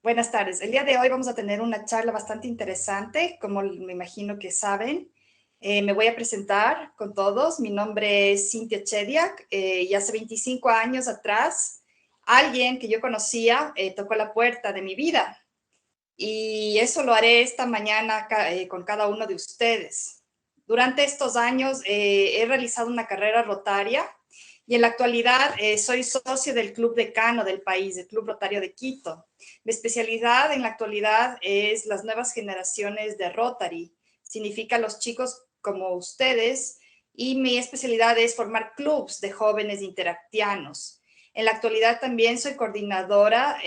Buenas tardes. El día de hoy vamos a tener una charla bastante interesante, como me imagino que saben. Me voy a presentar con todos. Mi nombre es Cintia Chediak y hace 25 años atrás, alguien que yo conocía tocó la puerta de mi vida y eso lo haré esta mañana con cada uno de ustedes. Durante estos años he realizado una carrera rotaria y en la actualidad soy socio del Club Decano del país, el Club Rotario de Quito. Mi especialidad en la actualidad es las nuevas generaciones de Rotary, significa los chicos como ustedes, y mi especialidad es formar clubs de jóvenes interactianos. En la actualidad también soy coordinadora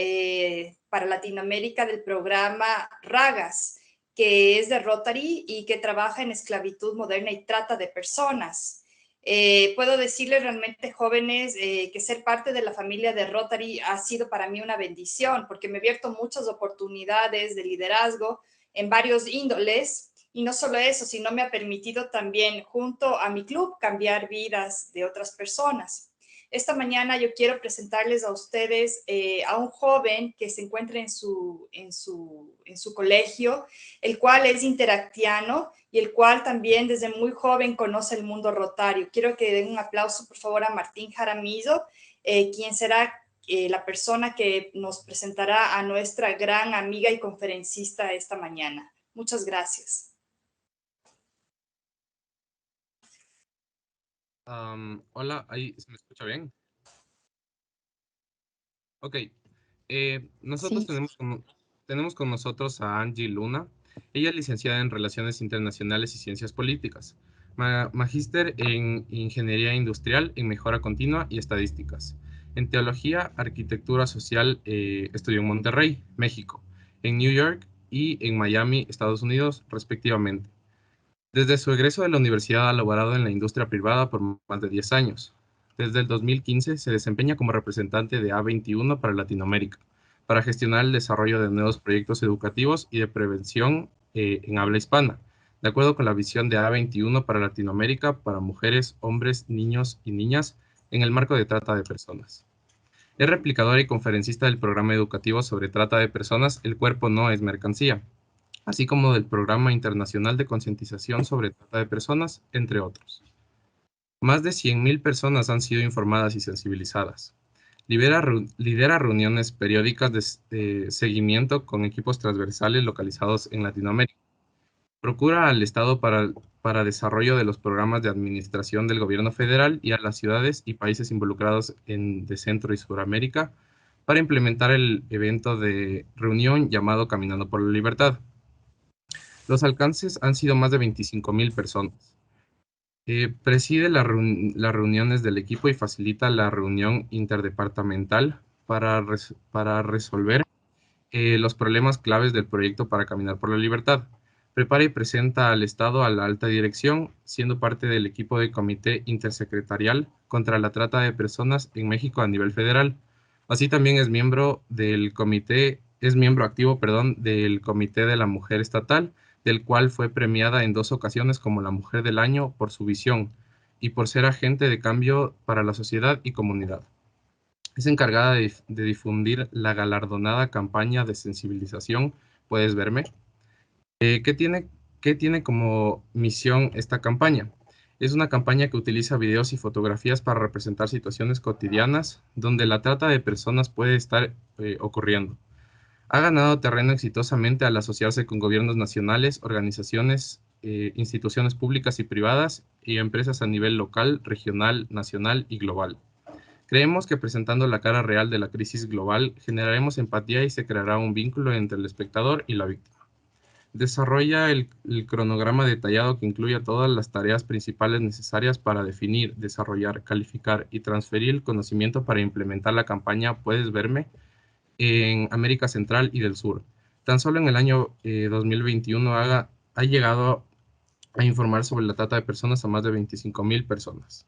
para Latinoamérica del programa RAGAS, que es de Rotary y que trabaja en esclavitud moderna y trata de personas. Puedo decirles realmente, jóvenes, que ser parte de la familia de Rotary ha sido para mí una bendición, porque me he abierto muchas oportunidades de liderazgo en varios índoles, y no solo eso, sino me ha permitido también, junto a mi club, cambiar vidas de otras personas. Esta mañana yo quiero presentarles a ustedes a un joven que se encuentra en su colegio, el cual es interactiano y el cual también desde muy joven conoce el mundo rotario. Quiero que den un aplauso, por favor, a Martín Jaramillo, quien será la persona que nos presentará a nuestra gran amiga y conferencista esta mañana. Muchas gracias. Hola, ahí se me escucha bien. Ok, nosotros Sí, tenemos con nosotros a Angie Luna. Ella es licenciada en Relaciones Internacionales y Ciencias Políticas, magíster en Ingeniería Industrial en Mejora Continua y Estadísticas. En Teología, Arquitectura Social, estudió en Monterrey, México, en New York y en Miami, Estados Unidos, respectivamente. Desde su egreso de la universidad ha laborado en la industria privada por más de 10 años. Desde el 2015 se desempeña como representante de A21 para Latinoamérica, para gestionar el desarrollo de nuevos proyectos educativos y de prevención en habla hispana, de acuerdo con la visión de A21 para Latinoamérica para mujeres, hombres, niños y niñas en el marco de trata de personas. Es replicadora y conferencista del programa educativo sobre trata de personas El cuerpo no es mercancía, así como del Programa Internacional de Concientización sobre Trata de Personas, entre otros. Más de 100.000 personas han sido informadas y sensibilizadas. Lidera reuniones periódicas de seguimiento con equipos transversales localizados en Latinoamérica. Procura al Estado para desarrollo de los programas de administración del gobierno federal y a las ciudades y países involucrados de Centro y Suramérica para implementar el evento de reunión llamado Caminando por la Libertad. Los alcances han sido más de 25.000 personas. Preside las reuniones del equipo y facilita la reunión interdepartamental para resolver los problemas claves del proyecto para Caminar por la Libertad. Prepara y presenta al Estado a la alta dirección, siendo parte del equipo de Comité Intersecretarial contra la Trata de Personas en México a nivel federal. Así también es miembro activo, perdón, del Comité de la Mujer Estatal, del cual fue premiada en 2 ocasiones como la Mujer del Año por su visión y por ser agente de cambio para la sociedad y comunidad. Es encargada de difundir la galardonada campaña de sensibilización Puedes Verme. ¿Qué tiene como misión esta campaña? Es una campaña que utiliza videos y fotografías para representar situaciones cotidianas donde la trata de personas puede estar ocurriendo. Ha ganado terreno exitosamente al asociarse con gobiernos nacionales, organizaciones, instituciones públicas y privadas y empresas a nivel local, regional, nacional y global. Creemos que presentando la cara real de la crisis global generaremos empatía y se creará un vínculo entre el espectador y la víctima. Desarrolla el cronograma detallado que incluye todas las tareas principales necesarias para definir, desarrollar, calificar y transferir el conocimiento para implementar la campaña Puedes Verme en América Central y del Sur. Tan solo en el año 2021 ha llegado a informar sobre la trata de personas a más de 25.000 personas.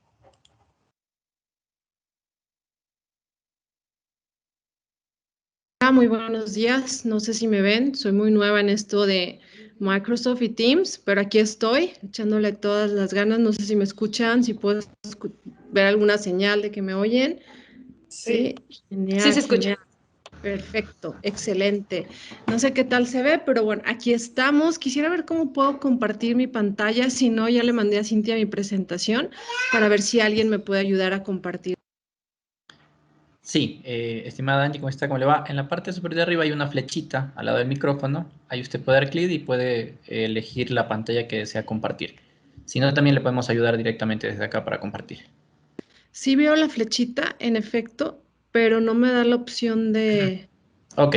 muy buenos días. No sé si me ven, soy muy nueva en esto de Microsoft y Teams, pero aquí estoy echándole todas las ganas. No sé si me escuchan, si puedo ver alguna señal de que me oyen. Sí, Sí, genial, sí se escucha. genial. Perfecto, excelente. No sé qué tal se ve, pero bueno, aquí estamos. Quisiera ver cómo puedo compartir mi pantalla. Si no, ya le mandé a Cintia mi presentación para ver si alguien me puede ayudar a compartir. Sí, estimada Angie, ¿cómo está? ¿Cómo le va? En la parte superior de arriba hay una flechita al lado del micrófono. Ahí usted puede dar clic y puede elegir la pantalla que desea compartir. Si no, también le podemos ayudar directamente desde acá para compartir. Sí veo la flechita, en efecto, pero no me da la opción Ok, de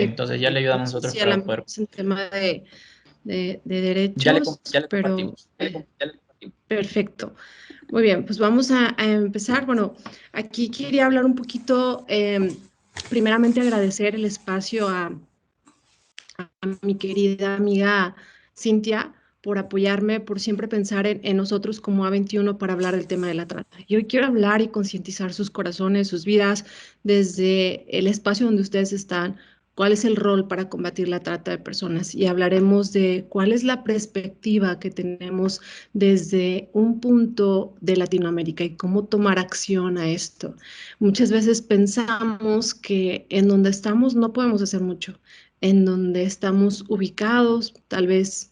entonces ya le no ayudamos sé nosotros si a lo para mejor poder... es un tema de Ya derechos, le pero compartimos. Ya le compartimos. perfecto. Muy bien, pues vamos a empezar. Bueno, aquí quería hablar un poquito, primeramente agradecer el espacio a mi querida amiga Cintia por apoyarme, por siempre pensar en nosotros como A21 para hablar del tema de la trata. Y hoy quiero hablar y concientizar sus corazones, sus vidas, desde el espacio donde ustedes están, cuál es el rol para combatir la trata de personas y hablaremos de cuál es la perspectiva que tenemos desde un punto de Latinoamérica y cómo tomar acción a esto. Muchas veces pensamos que en donde estamos no podemos hacer mucho, en donde estamos ubicados. Tal vez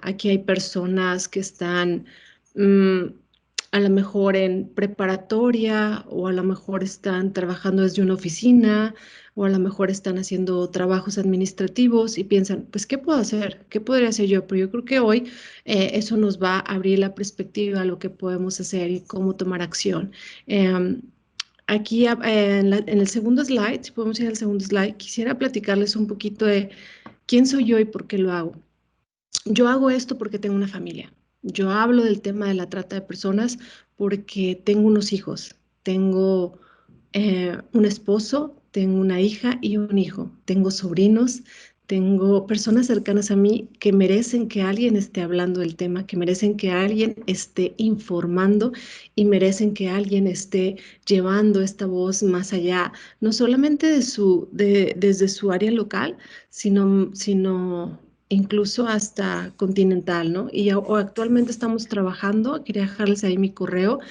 aquí hay personas que están a lo mejor en preparatoria o a lo mejor están trabajando desde una oficina o a lo mejor están haciendo trabajos administrativos y piensan, pues, ¿qué puedo hacer? ¿Qué podría hacer yo? Pero yo creo que hoy eso nos va a abrir la perspectiva a lo que podemos hacer y cómo tomar acción. Eh, Aquí en el segundo slide, si podemos ir al segundo slide, quisiera platicarles un poquito de quién soy yo y por qué lo hago. Yo hago esto porque tengo una familia. Yo hablo del tema de la trata de personas porque tengo unos hijos. Tengo un esposo, tengo una hija y un hijo. Tengo sobrinos, tengo personas cercanas a mí que merecen que alguien esté hablando del tema, que merecen que alguien esté informando y merecen que alguien esté llevando esta voz más allá, no solamente desde su área local, sino incluso hasta continental, ¿no? Actualmente estamos trabajando, quería dejarles ahí mi correo,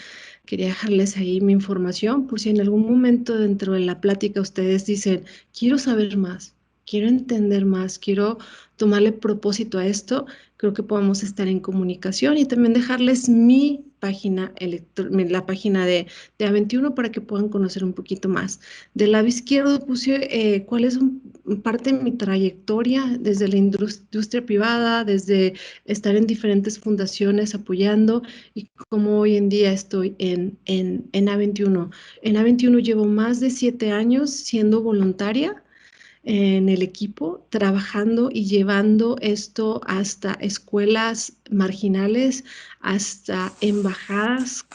quería dejarles ahí mi información, por si en algún momento dentro de la plática ustedes dicen, quiero saber más, quiero entender más, quiero tomarle propósito a esto, creo que podemos estar en comunicación y también dejarles mi página, la página de A21 para que puedan conocer un poquito más. Del lado izquierdo puse cuál es parte de mi trayectoria desde la industria privada, desde estar en diferentes fundaciones apoyando y como hoy en día estoy en A21. En A21 llevo más de 7 años siendo voluntaria en el equipo, trabajando y llevando esto hasta escuelas marginales, hasta embajadas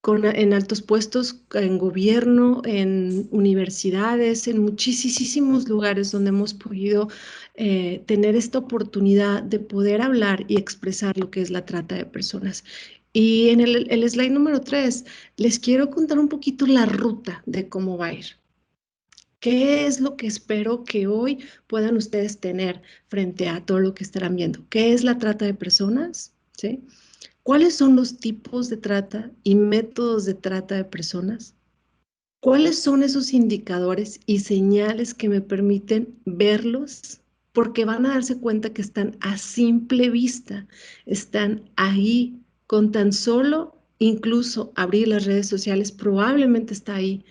en altos puestos, en gobierno, en universidades, en muchísimos lugares donde hemos podido tener esta oportunidad de poder hablar y expresar lo que es la trata de personas. Y en el slide número 3, les quiero contar un poquito la ruta de cómo va a ir. ¿Qué es lo que espero que hoy puedan ustedes tener frente a todo lo que estarán viendo? ¿Qué es la trata de personas? ¿Sí? ¿Cuáles son los tipos de trata y métodos de trata de personas? ¿Cuáles son esos indicadores y señales que me permiten verlos? Porque van a darse cuenta que están a simple vista, están ahí con tan solo incluso abrir las redes sociales, probablemente está ahí,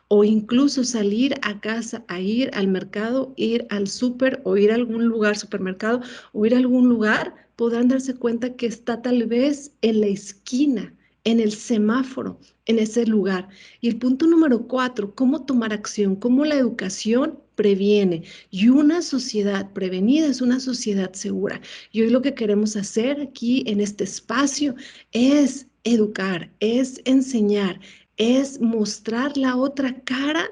o incluso salir a casa, a ir al mercado, ir al súper o ir a algún lugar, supermercado, o ir a algún lugar, podrán darse cuenta que está tal vez en la esquina, en el semáforo, en ese lugar. Y el punto número 4, cómo tomar acción, cómo la educación previene. Y una sociedad prevenida es una sociedad segura. Y hoy lo que queremos hacer aquí en este espacio es educar, es enseñar, es mostrar la otra cara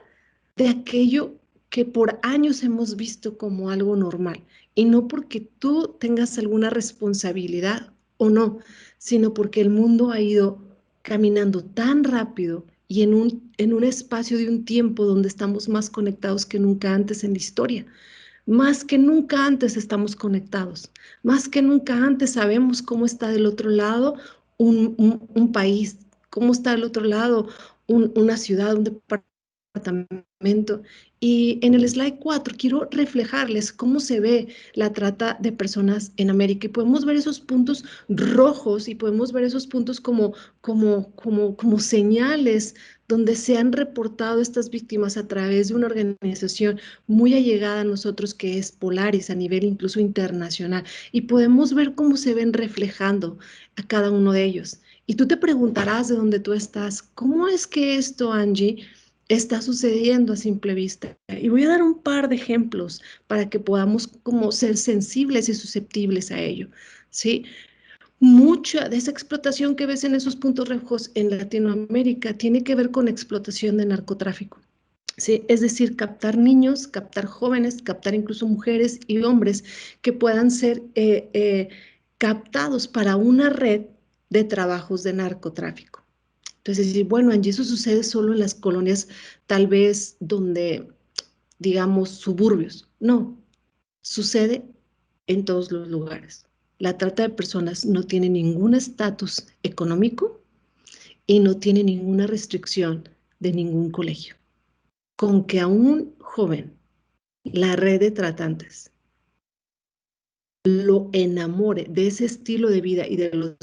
de aquello que por años hemos visto como algo normal. Y no porque tú tengas alguna responsabilidad o no, sino porque el mundo ha ido caminando tan rápido y en un espacio de un tiempo donde estamos más conectados que nunca antes en la historia. Más que nunca antes estamos conectados, más que nunca antes sabemos cómo está del otro lado un país, cómo está del otro lado una ciudad, un departamento departamento. Y en el slide 4 quiero reflejarles cómo se ve la trata de personas en América. Y podemos ver esos puntos rojos y podemos ver esos puntos como señales donde se han reportado estas víctimas a través de una organización muy allegada a nosotros, que es Polaris, a nivel incluso internacional. Y podemos ver cómo se ven reflejando a cada uno de ellos. Y tú te preguntarás de dónde tú estás, ¿cómo es que esto, Angie, está sucediendo a simple vista? Y voy a dar un par de ejemplos para que podamos como ser sensibles y susceptibles a ello, ¿sí? Mucha de esa explotación que ves en esos puntos rojos en Latinoamérica tiene que ver con explotación de narcotráfico. ¿Sí? Es decir, captar niños, captar jóvenes, captar incluso mujeres y hombres que puedan ser captados para una red de trabajos de narcotráfico. Entonces, decir, bueno, Angie, eso sucede solo en las colonias, tal vez donde, digamos, suburbios. No, sucede en todos los lugares. La trata de personas no tiene ningún estatus económico y no tiene ninguna restricción de ningún colegio. Con que a un joven la red de tratantes lo enamore de ese estilo de vida y de los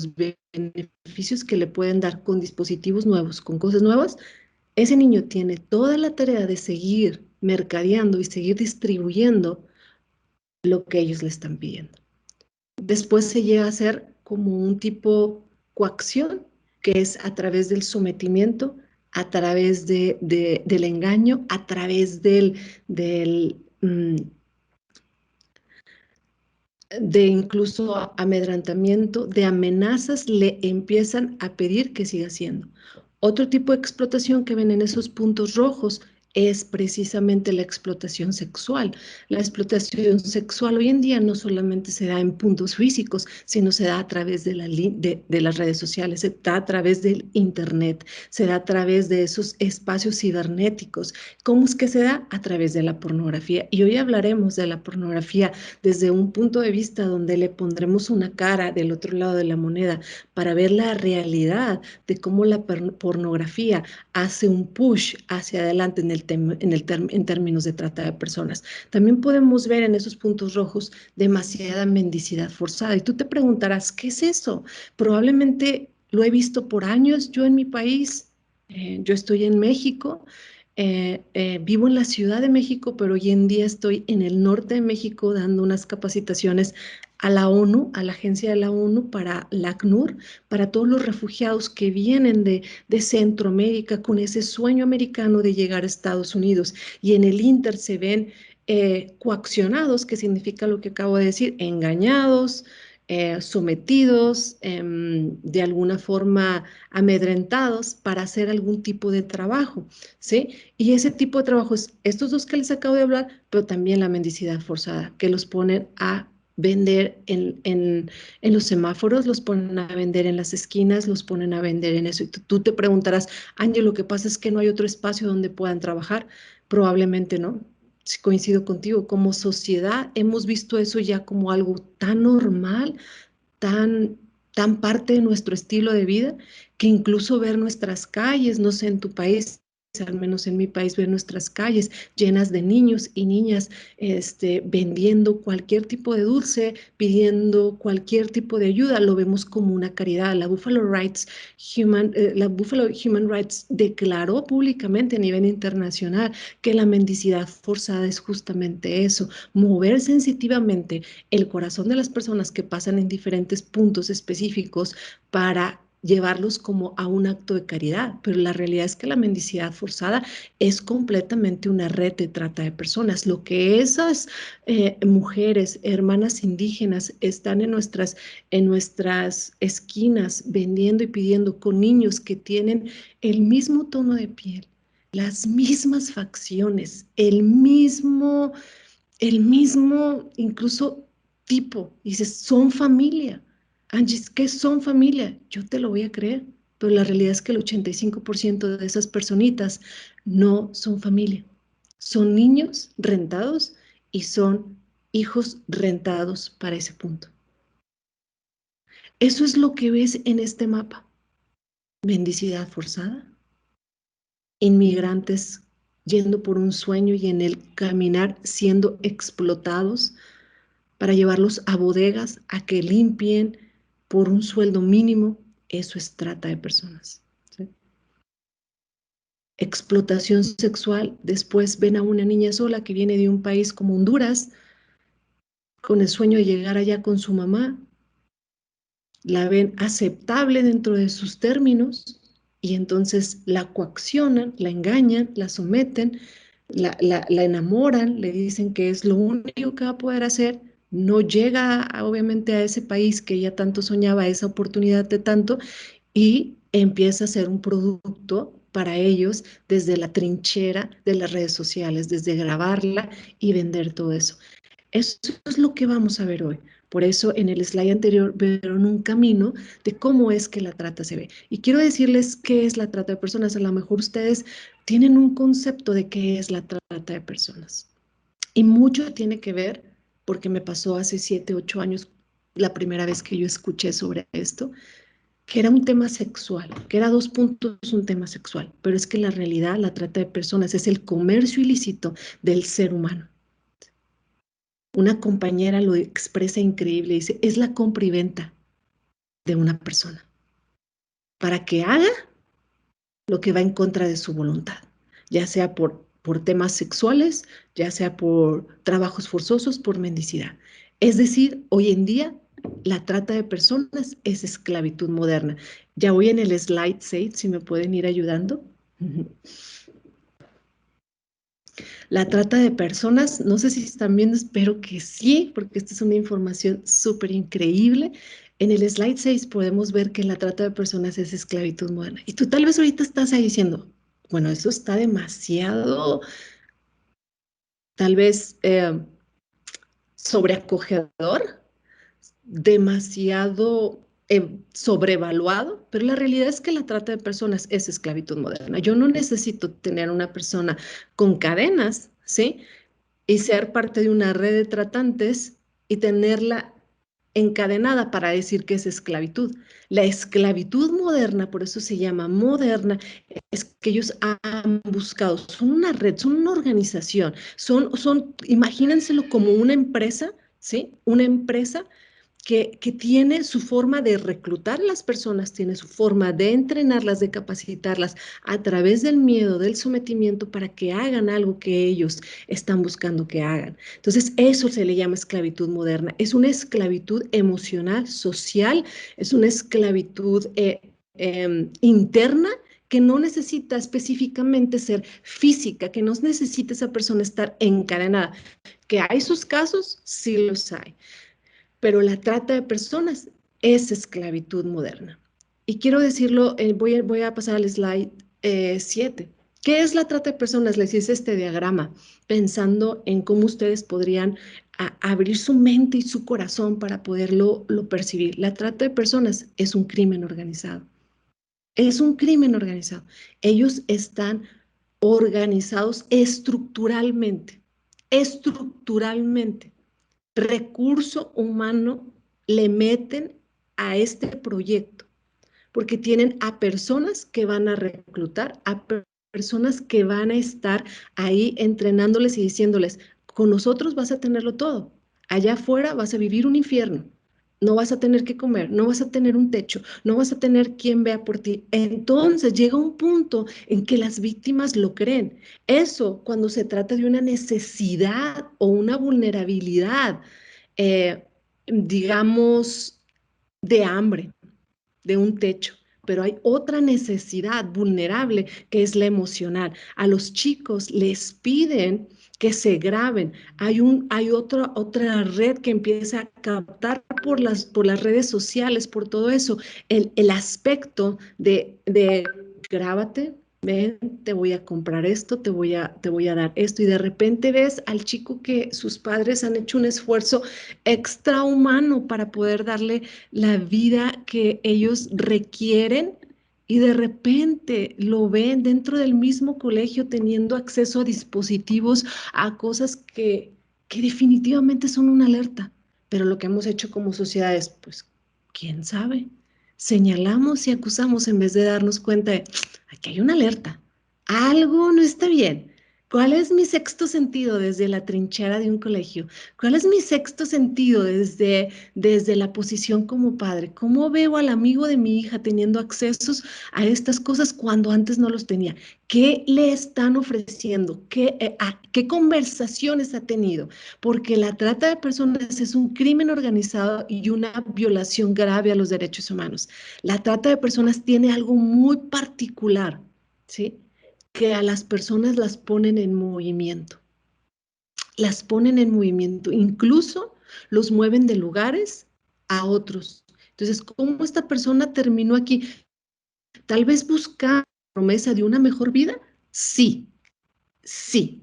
beneficios que le pueden dar con dispositivos nuevos, con cosas nuevas, ese niño tiene toda la tarea de seguir mercadeando y seguir distribuyendo lo que ellos le están pidiendo. Después se llega a hacer como un tipo coacción, que es a través del sometimiento, a través del engaño, a través de incluso amedrentamiento, de amenazas, le empiezan a pedir que siga haciendo. Otro tipo de explotación que ven en esos puntos rojos es precisamente la explotación sexual. La explotación sexual hoy en día no solamente se da en puntos físicos, sino se da a través de las redes sociales, se da a través del internet, se da a través de esos espacios cibernéticos. ¿Cómo es que se da? A través de la pornografía. Y hoy hablaremos de la pornografía desde un punto de vista donde le pondremos una cara del otro lado de la moneda para ver la realidad de cómo la pornografía hace un push hacia adelante en términos de trata de personas. También podemos ver en esos puntos rojos demasiada mendicidad forzada. Y tú te preguntarás, ¿qué es eso? Probablemente lo he visto por años yo en mi país. Yo estoy en México. Vivo en la Ciudad de México, pero hoy en día estoy en el norte de México dando unas capacitaciones a la ONU, a la agencia de la ONU para la ACNUR, para todos los refugiados que vienen de Centroamérica con ese sueño americano de llegar a Estados Unidos. Y en el Inter se ven coaccionados, que significa lo que acabo de decir, engañados, sometidos, de alguna forma amedrentados para hacer algún tipo de trabajo, ¿sí? Y ese tipo de trabajos, estos dos que les acabo de hablar, pero también la mendicidad forzada, que los ponen a vender en los semáforos, los ponen a vender en las esquinas, los ponen a vender en eso. Y tú te preguntarás, Ángel, lo que pasa es que no hay otro espacio donde puedan trabajar. Probablemente no. Sí, coincido contigo, como sociedad hemos visto eso ya como algo tan normal, tan, tan parte de nuestro estilo de vida, que incluso ver nuestras calles, no sé en tu país, al menos en mi país, ver nuestras calles llenas de niños y niñas vendiendo cualquier tipo de dulce, pidiendo cualquier tipo de ayuda, lo vemos como una caridad. La Buffalo Human Rights declaró públicamente a nivel internacional que la mendicidad forzada es justamente eso, mover sensitivamente el corazón de las personas que pasan en diferentes puntos específicos para llevarlos como a un acto de caridad, pero la realidad es que la mendicidad forzada es completamente una red de trata de personas. Lo que esas mujeres, hermanas indígenas, están en nuestras esquinas vendiendo y pidiendo con niños que tienen el mismo tono de piel, las mismas facciones, incluso tipo, dices, son familia. Angie, ¿qué son familia? Yo te lo voy a creer, pero la realidad es que el 85% de esas personitas no son familia. Son niños rentados y son hijos rentados para ese punto. Eso es lo que ves en este mapa. Mendicidad forzada, inmigrantes yendo por un sueño y en el caminar siendo explotados para llevarlos a bodegas a que limpien por un sueldo mínimo. Eso es trata de personas, ¿sí? Explotación sexual. Después ven a una niña sola que viene de un país como Honduras con el sueño de llegar allá con su mamá. La ven aceptable dentro de sus términos y entonces la coaccionan, la engañan, la someten, la enamoran, le dicen que es lo único que va a poder hacer. No llega obviamente a ese país que ella tanto soñaba, esa oportunidad de tanto, y empieza a ser un producto para ellos desde la trinchera de las redes sociales, desde grabarla y vender todo eso. Eso es lo que vamos a ver hoy. Por eso en el slide anterior vieron un camino de cómo es que la trata se ve. Y quiero decirles qué es la trata de personas. A lo mejor ustedes tienen un concepto de qué es la trata de personas. Y mucho tiene que ver, porque me pasó hace 7, 8 años, la primera vez que yo escuché sobre esto, que era un tema sexual, que era 2 puntos un tema sexual. Pero es que en la realidad la trata de personas es el comercio ilícito del ser humano. Una compañera lo expresa increíble, dice, es la compra y venta de una persona para que haga lo que va en contra de su voluntad, ya sea por temas sexuales, ya sea por trabajos forzosos, por mendicidad. Es decir, hoy en día la trata de personas es esclavitud moderna. Ya voy en el slide 6, si me pueden ir ayudando. La trata de personas, no sé si están viendo, espero que sí, porque esta es una información súper increíble. En el slide 6 podemos ver que la trata de personas es esclavitud moderna. Y tú tal vez ahorita estás ahí diciendo, bueno, eso está demasiado, tal vez sobreacogedor, demasiado sobrevaluado, pero la realidad es que la trata de personas es esclavitud moderna. Yo no necesito tener una persona con cadenas, ¿sí? Y ser parte de una red de tratantes y tenerla encadenada para decir que es esclavitud. La esclavitud moderna, por eso se llama moderna, es que ellos han buscado, son una red, son una organización, imagínenselo como una empresa, ¿sí? Una empresa que tiene su forma de reclutar a las personas, tiene su forma de entrenarlas, de capacitarlas a través del miedo, del sometimiento, para que hagan algo que ellos están buscando que hagan. Entonces, eso se le llama esclavitud moderna. Es una esclavitud emocional, social, es una esclavitud interna que no necesita específicamente ser física, que no necesita esa persona estar encadenada. Que hay sus casos, sí los hay. Pero la trata de personas es esclavitud moderna. Y quiero decirlo, voy a pasar al slide 7. ¿Qué es la trata de personas? Les hice este diagrama pensando en cómo ustedes podrían abrir su mente y su corazón para poderlo percibir. La trata de personas es un crimen organizado. Es un crimen organizado. Ellos están organizados estructuralmente. Estructuralmente. Recurso humano le meten a este proyecto, porque tienen a personas que van a reclutar, a personas que van a estar ahí entrenándoles y diciéndoles, con nosotros vas a tenerlo todo, allá afuera vas a vivir un infierno, no vas a tener que comer, no vas a tener un techo, no vas a tener quien vea por ti. Entonces llega un punto en que las víctimas lo creen. Eso cuando se trata de una necesidad o una vulnerabilidad, digamos, de hambre, de un techo. Pero hay otra necesidad vulnerable que es la emocional. A los chicos les piden que se graben. Hay otra red que empieza a captar por las redes sociales, por todo eso, el aspecto de grábate, ven, te voy a comprar esto, te voy a dar esto, y de repente ves al chico que sus padres han hecho un esfuerzo extrahumano para poder darle la vida que ellos requieren, y de repente lo ven dentro del mismo colegio teniendo acceso a dispositivos, a cosas que definitivamente son una alerta. Pero lo que hemos hecho como sociedad es, pues, ¿quién sabe? Señalamos y acusamos en vez de darnos cuenta de, aquí hay una alerta, algo no está bien. ¿Cuál es mi sexto sentido desde la trinchera de un colegio? ¿Cuál es mi sexto sentido desde la posición como padre? ¿Cómo veo al amigo de mi hija teniendo accesos a estas cosas cuando antes no los tenía? ¿Qué le están ofreciendo? ¿Qué conversaciones ha tenido? Porque la trata de personas es un crimen organizado y una violación grave a los derechos humanos. La trata de personas tiene algo muy particular, ¿sí? Que a las personas las ponen en movimiento. Las ponen en movimiento, incluso los mueven de lugares a otros. Entonces, ¿cómo esta persona terminó aquí? Tal vez buscando la promesa de una mejor vida, sí, sí,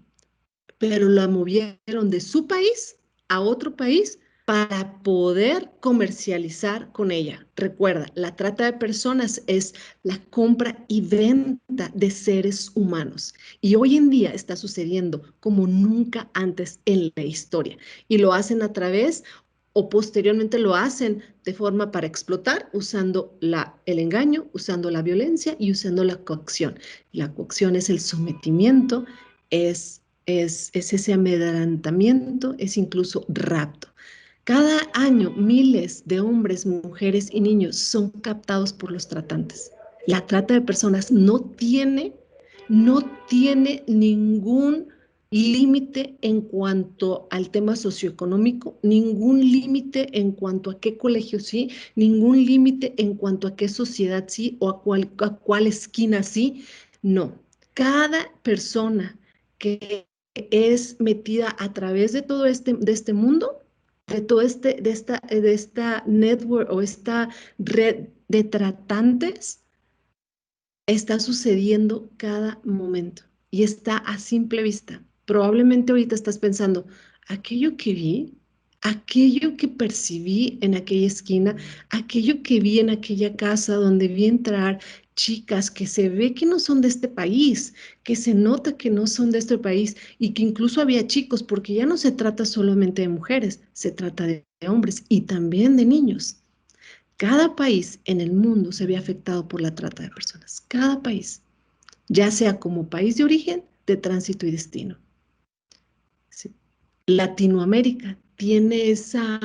pero la movieron de su país a otro país para poder comercializar con ella. Recuerda, la trata de personas es la compra y venta de seres humanos. Y hoy en día está sucediendo como nunca antes en la historia. Y lo hacen a través o posteriormente lo hacen de forma para explotar, usando el engaño, usando la violencia y usando la coacción. La coacción es el sometimiento, es ese amedrentamiento, es incluso rapto. Cada año miles de hombres, mujeres y niños son captados por los tratantes. La trata de personas no tiene ningún límite en cuanto al tema socioeconómico, ningún límite en cuanto a qué colegio sí, ningún límite en cuanto a qué sociedad sí o a cuál esquina sí. No, cada persona que es metida a través de todo de este mundo, de esta network o esta red de tratantes, está sucediendo cada momento y está a simple vista. Probablemente ahorita estás pensando, aquello que vi, aquello que percibí en aquella esquina, aquello que vi en aquella casa donde vi entrar chicas que se ve que no son de este país, que se nota que no son de este país y que incluso había chicos, porque ya no se trata solamente de mujeres, se trata de hombres y también de niños. Cada país en el mundo se ve afectado por la trata de personas. Cada país, ya sea como país de origen, de tránsito y destino. Sí. Latinoamérica tiene esa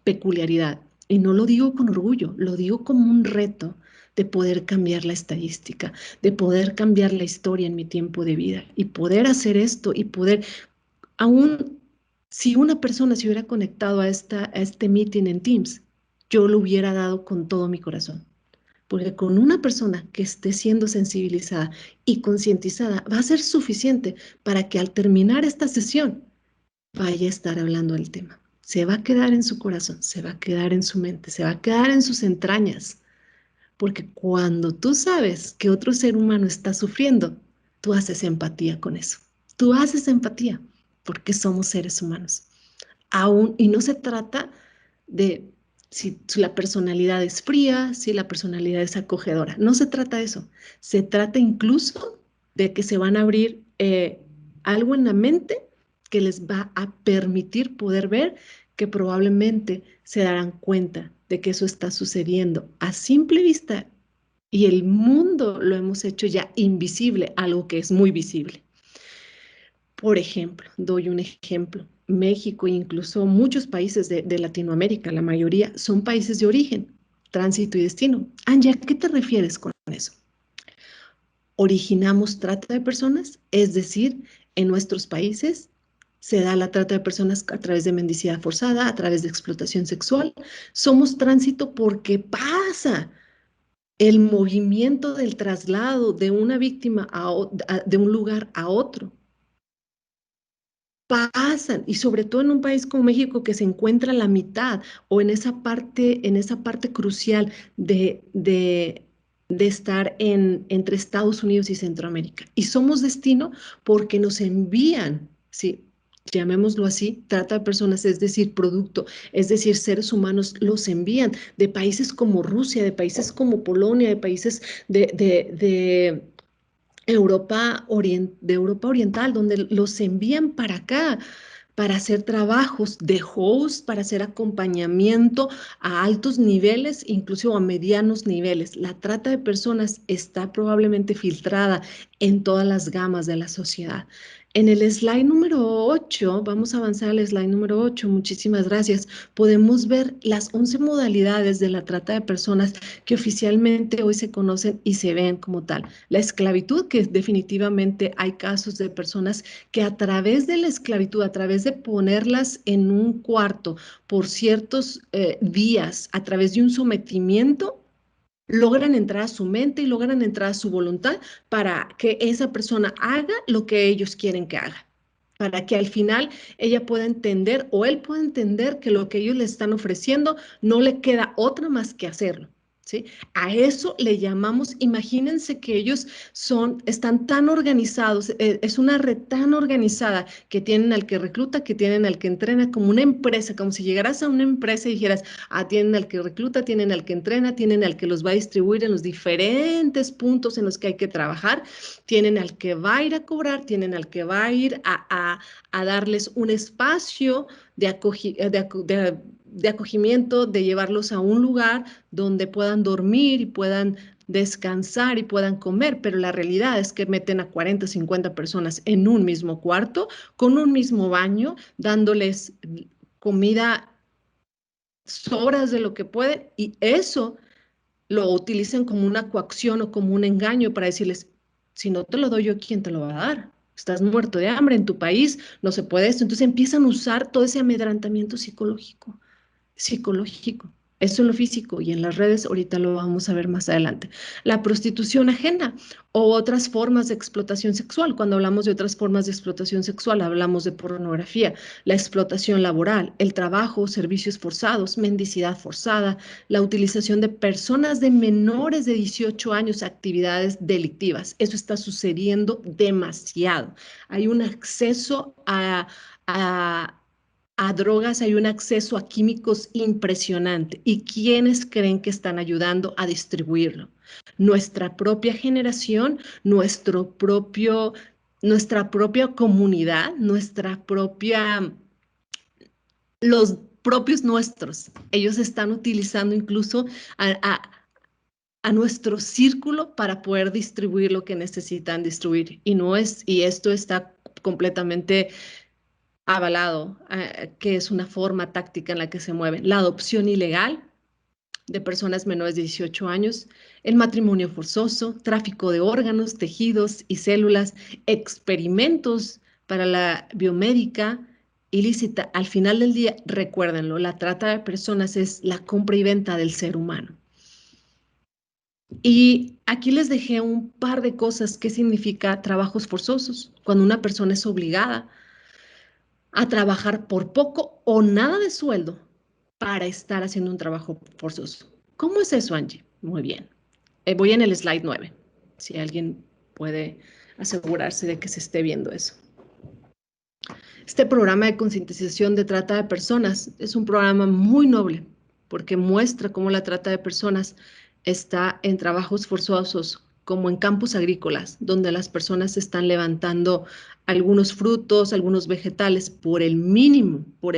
peculiaridad, y no lo digo con orgullo, lo digo como un reto de poder cambiar la estadística, de poder cambiar la historia en mi tiempo de vida y poder hacer esto y poder, aún si una persona se hubiera conectado a este meeting en Teams, yo lo hubiera dado con todo mi corazón. Porque con una persona que esté siendo sensibilizada y concientizada va a ser suficiente para que al terminar esta sesión vaya a estar hablando del tema. Se va a quedar en su corazón, se va a quedar en su mente, se va a quedar en sus entrañas. Porque cuando tú sabes que otro ser humano está sufriendo, tú haces empatía con eso. Tú haces empatía porque somos seres humanos. Y no se trata de si la personalidad es fría, si la personalidad es acogedora. No se trata de eso. Se trata incluso de que se van a abrir algo en la mente que les va a permitir poder ver que probablemente se darán cuenta de que eso está sucediendo a simple vista y el mundo lo hemos hecho ya invisible, algo que es muy visible. Por ejemplo, doy un ejemplo. México e incluso muchos países de Latinoamérica, la mayoría, son países de origen, tránsito y destino. Angie, ¿a qué te refieres con eso? Originamos trata de personas, es decir, en nuestros países se da la trata de personas a través de mendicidad forzada, a través de explotación sexual. Somos tránsito porque pasa el movimiento del traslado de una víctima de un lugar a otro. Pasan, y sobre todo en un país como México que se encuentra a la mitad o en esa parte crucial de estar entre Estados Unidos y Centroamérica. Y somos destino porque nos envían, ¿sí? Llamémoslo así, trata de personas, es decir, producto, es decir, seres humanos los envían de países como Rusia, de países como Polonia, de países de Europa Oriental, donde los envían para acá para hacer trabajos de host, para hacer acompañamiento a altos niveles, incluso a medianos niveles. La trata de personas está probablemente filtrada en todas las gamas de la sociedad. En el slide número 8, vamos a avanzar al slide número 8, muchísimas gracias. Podemos ver las 11 modalidades de la trata de personas que oficialmente hoy se conocen y se ven como tal. La esclavitud, que definitivamente hay casos de personas que a través de la esclavitud, a través de ponerlas en un cuarto por ciertos días, a través de un sometimiento, logran entrar a su mente y logran entrar a su voluntad para que esa persona haga lo que ellos quieren que haga, para que al final ella pueda entender o él pueda entender que lo que ellos le están ofreciendo no le queda otra más que hacerlo. ¿Sí? A eso le llamamos, imagínense que ellos están tan organizados, es una red tan organizada que tienen al que recluta, que tienen al que entrena, como una empresa, como si llegaras a una empresa y dijeras, tienen al que recluta, tienen al que entrena, tienen al que los va a distribuir en los diferentes puntos en los que hay que trabajar, tienen al que va a ir a cobrar, tienen al que va a ir a darles un espacio de acogimiento, de llevarlos a un lugar donde puedan dormir y puedan descansar y puedan comer, pero la realidad es que meten a 40, 50 personas en un mismo cuarto, con un mismo baño, dándoles comida sobras de lo que pueden, y eso lo utilizan como una coacción o como un engaño para decirles, si no te lo doy yo, ¿quién te lo va a dar? Estás muerto de hambre en tu país, no se puede esto. Entonces empiezan a usar todo ese amedrantamiento psicológico. Eso en lo físico y en las redes, ahorita lo vamos a ver más adelante. La prostitución ajena o otras formas de explotación sexual. Cuando hablamos de otras formas de explotación sexual, hablamos de pornografía, la explotación laboral, el trabajo, servicios forzados, mendicidad forzada, la utilización de personas de menores de 18 años, actividades delictivas. Eso está sucediendo demasiado. Hay un acceso a drogas, hay un acceso a químicos impresionante. ¿Y quiénes creen que están ayudando a distribuirlo? Nuestra propia generación, nuestra propia comunidad, los propios nuestros. Ellos están utilizando incluso a nuestro círculo para poder distribuir lo que necesitan distribuir. Y esto está completamente avalado, que es una forma táctica en la que se mueven. La adopción ilegal de personas menores de 18 años, el matrimonio forzoso, tráfico de órganos, tejidos y células, experimentos para la biomédica ilícita. Al final del día, recuérdenlo, la trata de personas es la compra y venta del ser humano. Y aquí les dejé un par de cosas que significa trabajos forzosos, cuando una persona es obligada a trabajar por poco o nada de sueldo para estar haciendo un trabajo forzoso. ¿Cómo es eso, Angie? Muy bien. Voy en el slide 9, si alguien puede asegurarse de que se esté viendo eso. Este programa de concientización de trata de personas es un programa muy noble porque muestra cómo la trata de personas está en trabajos forzosos, como en campos agrícolas, donde las personas están levantando algunos frutos, algunos vegetales por el mínimo, o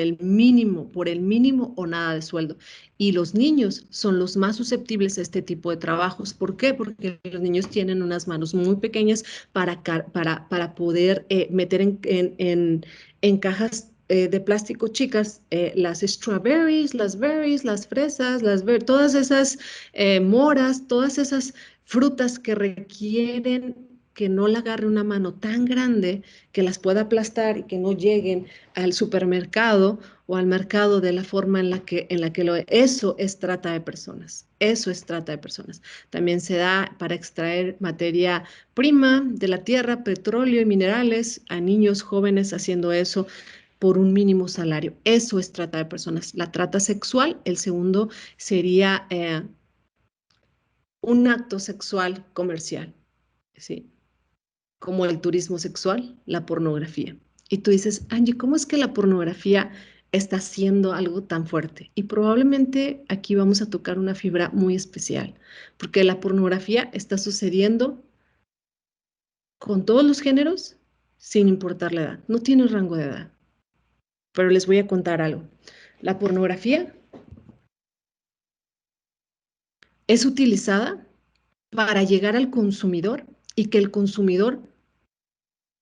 nada de sueldo. Y los niños son los más susceptibles a este tipo de trabajos. ¿Por qué? Porque los niños tienen unas manos muy pequeñas para poder meter en cajas de plástico chicas, las strawberries, las berries, las fresas, todas esas moras, todas esas frutas que requieren que no la agarre una mano tan grande que las pueda aplastar y que no lleguen al supermercado o al mercado de la forma en la que eso es trata de personas. Eso es trata de personas. También se da para extraer materia prima de la tierra, petróleo y minerales a niños jóvenes haciendo eso por un mínimo salario. Eso es trata de personas. La trata sexual, el segundo sería un acto sexual comercial, ¿sí? Como el turismo sexual, la pornografía. Y tú dices, Angie, ¿cómo es que la pornografía está haciendo algo tan fuerte? Y probablemente aquí vamos a tocar una fibra muy especial, porque la pornografía está sucediendo con todos los géneros, sin importar la edad. No tiene rango de edad. Pero les voy a contar algo. La pornografía es utilizada para llegar al consumidor y que el consumidor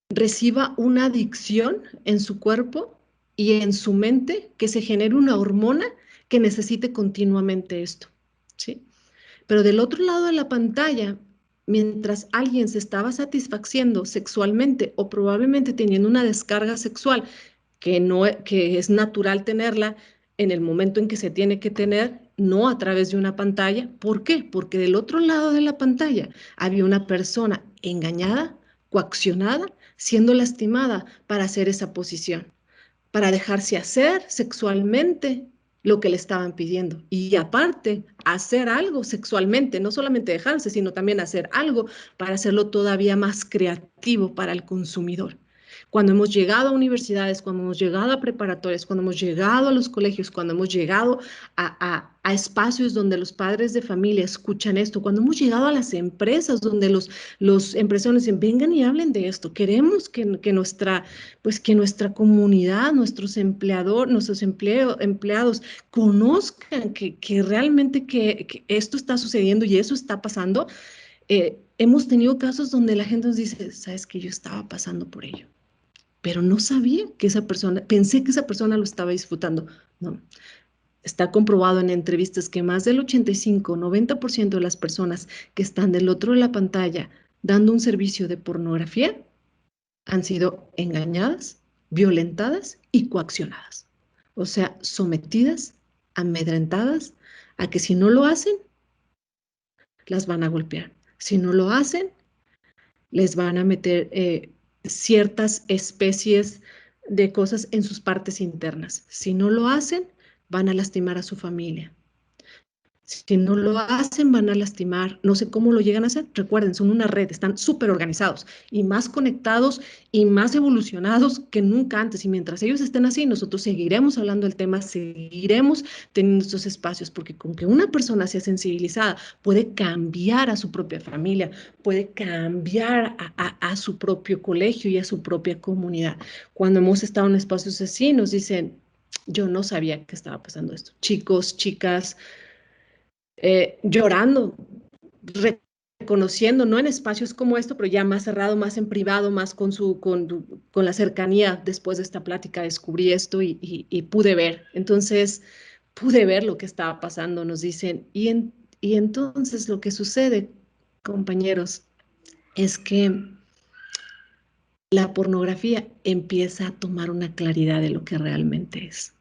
reciba una adicción en su cuerpo y en su mente, que se genere una hormona que necesite continuamente esto, ¿sí? Pero del otro lado de la pantalla, mientras alguien se estaba satisfaciendo sexualmente o probablemente teniendo una descarga sexual que es natural tenerla en el momento en que se tiene que tener, no a través de una pantalla. ¿Por qué? Porque del otro lado de la pantalla había una persona engañada, coaccionada, siendo lastimada para hacer esa posición, para dejarse hacer sexualmente lo que le estaban pidiendo. Y aparte, hacer algo sexualmente, no solamente dejarse, sino también hacer algo para hacerlo todavía más creativo para el consumidor. Cuando hemos llegado a universidades, cuando hemos llegado a preparatorias, cuando hemos llegado a los colegios, cuando hemos llegado a espacios donde los padres de familia escuchan esto, cuando hemos llegado a las empresas donde los empresarios dicen, vengan y hablen de esto, queremos que nuestra comunidad, nuestros empleados conozcan que realmente que esto está sucediendo y eso está pasando. Hemos tenido casos donde la gente nos dice, sabes que yo estaba pasando por ello, pero no sabía que esa persona, pensé que esa persona lo estaba disfrutando. No, está comprobado en entrevistas que más del 85-90% de las personas que están del otro de la pantalla dando un servicio de pornografía han sido engañadas, violentadas y coaccionadas. O sea, sometidas, amedrentadas a que si no lo hacen, las van a golpear. Si no lo hacen, les van a meter ciertas especies de cosas en sus partes internas. Si no lo hacen, van a lastimar a su familia. Si no lo hacen, van a lastimar. No sé cómo lo llegan a hacer. Recuerden, son una red, están súper organizados y más conectados y más evolucionados que nunca antes. Y mientras ellos estén así, nosotros seguiremos hablando del tema, seguiremos teniendo estos espacios, porque con que una persona sea sensibilizada, puede cambiar a su propia familia, puede cambiar a su propio colegio y a su propia comunidad. Cuando hemos estado en espacios así, nos dicen, yo no sabía que estaba pasando esto. Chicos, chicas, llorando, reconociendo, no en espacios como esto, pero ya más cerrado, más en privado, más con la cercanía. Después de esta plática descubrí esto y pude ver. Entonces, pude ver lo que estaba pasando, nos dicen. Y entonces lo que sucede, compañeros, es que la pornografía empieza a tomar una claridad de lo que realmente es.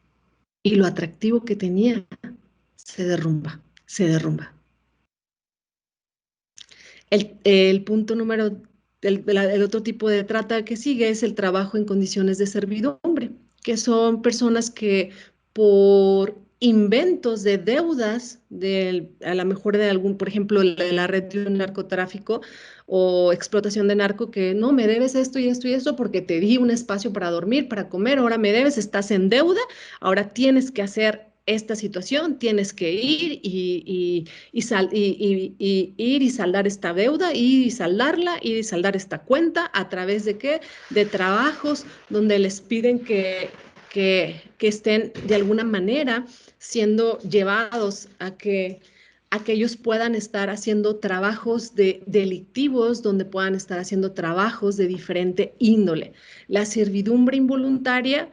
Y lo atractivo que tenía se derrumba, se derrumba. El punto número, el otro tipo de trata que sigue es el trabajo en condiciones de servidumbre, que son personas que por inventos de deudas, a lo mejor de algún, por ejemplo, la red de un narcotráfico o explotación de narco, que no, me debes esto y esto y esto porque te di un espacio para dormir, para comer, ahora me debes, estás en deuda, ahora tienes que hacer esta situación, tienes que ir ir y saldar esta deuda, ir y saldarla, ir y saldar esta cuenta, ¿a través de qué? De trabajos donde les piden que estén de alguna manera siendo llevados a que ellos puedan estar haciendo trabajos delictivos, donde puedan estar haciendo trabajos de diferente índole. La servidumbre involuntaria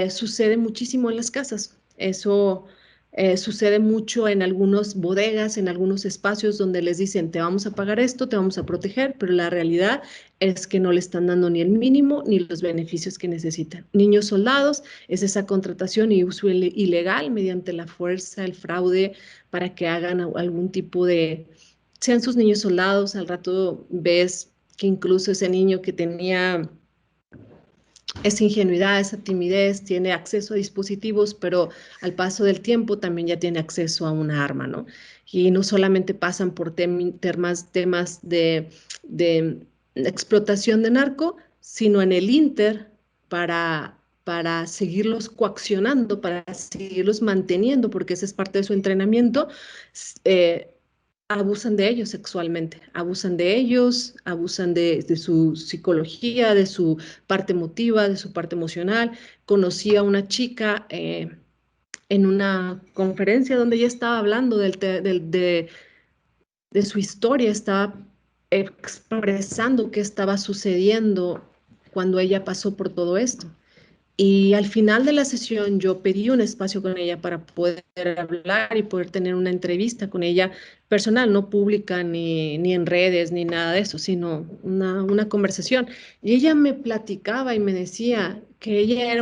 sucede muchísimo en las casas. Eso sucede mucho en algunas bodegas, en algunos espacios donde les dicen, te vamos a pagar esto, te vamos a proteger, pero la realidad es que no le están dando ni el mínimo ni los beneficios que necesitan. Niños soldados es esa contratación y uso ilegal mediante la fuerza, el fraude, para que hagan algún tipo de, sean sus niños soldados. Al rato ves que incluso ese niño que tenía esa ingenuidad, esa timidez, tiene acceso a dispositivos, pero al paso del tiempo también ya tiene acceso a una arma, ¿no? Y no solamente pasan por temas de explotación de narco, sino en el inter para seguirlos coaccionando, para seguirlos manteniendo, porque esa es parte de su entrenamiento. Abusan de ellos sexualmente, abusan de ellos, abusan de su psicología, de su parte emotiva, de su parte emocional. Conocí a una chica en una conferencia donde ella estaba hablando de su historia, estaba expresando qué estaba sucediendo cuando ella pasó por todo esto. Y al final de la sesión yo pedí un espacio con ella para poder hablar y poder tener una entrevista con ella personal, no pública ni en redes ni nada de eso, sino una conversación. Y ella me platicaba y me decía que ella era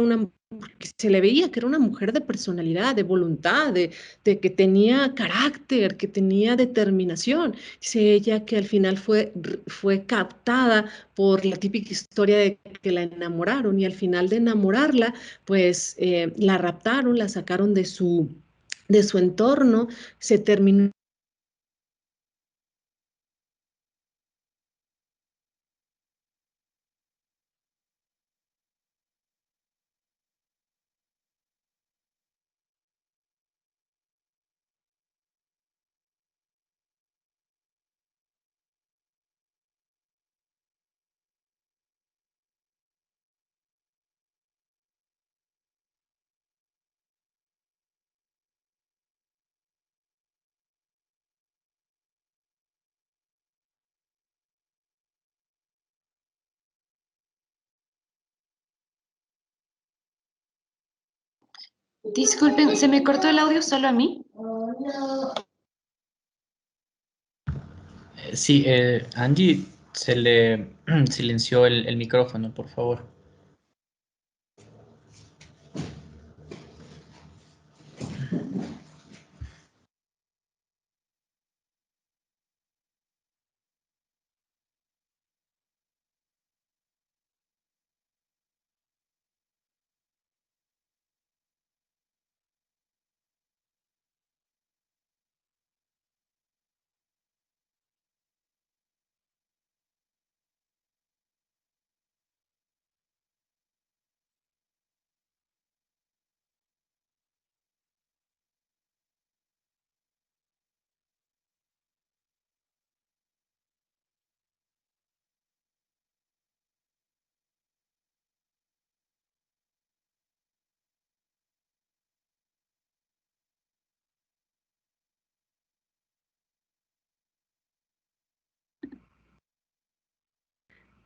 que se le veía que era una mujer de personalidad, de voluntad, de que tenía carácter, que tenía determinación. Dice ella que al final fue captada por la típica historia de que la enamoraron y al final de enamorarla, pues la raptaron, la sacaron de su entorno, se terminó. Disculpen, ¿se me cortó el audio solo a mí? Sí, Angie, se le silenció el micrófono, por favor.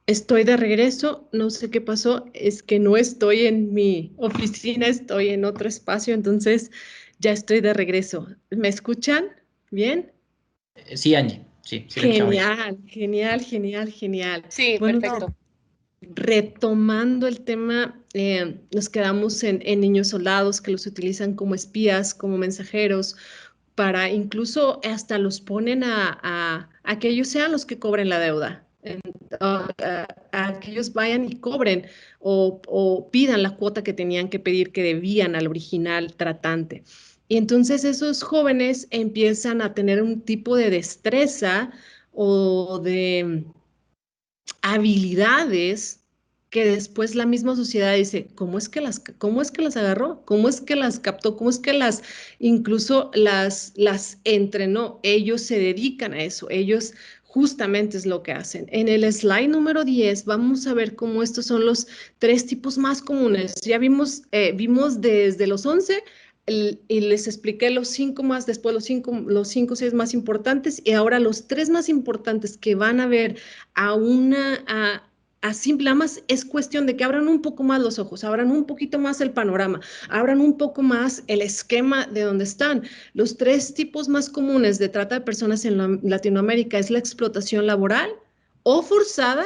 Estoy de regreso, no sé qué pasó, es que no estoy en mi oficina, estoy en otro espacio, entonces ya estoy de regreso. ¿Me escuchan? ¿Bien? Sí, Angie, sí, sí le escuchamos bien. Genial, genial, genial, genial. Sí, Bueno, perfecto. retomando el tema, nos quedamos en niños soldados que los utilizan como espías, como mensajeros, para incluso hasta los ponen a que ellos sean los que cobren la deuda. A que ellos vayan y cobren o pidan la cuota que tenían que pedir, que debían al original tratante. Y entonces esos jóvenes empiezan a tener un tipo de destreza o de habilidades que después la misma sociedad dice, cómo es que las agarró? ¿Cómo es que las captó? ¿Cómo es que incluso las entrenó? Ellos se dedican a eso, ellos justamente es lo que hacen. En el slide número 10 vamos a ver cómo estos son los tres tipos más comunes. Ya vimos desde los 11 y les expliqué los 5 más, después los 5 o 6 más importantes y ahora los 3 más importantes que van a ver a simple, más es cuestión de que abran un poco más los ojos, abran un poquito más el panorama, abran un poco más el esquema de donde están. Los tres tipos más comunes de trata de personas en Latinoamérica es la explotación laboral o forzada,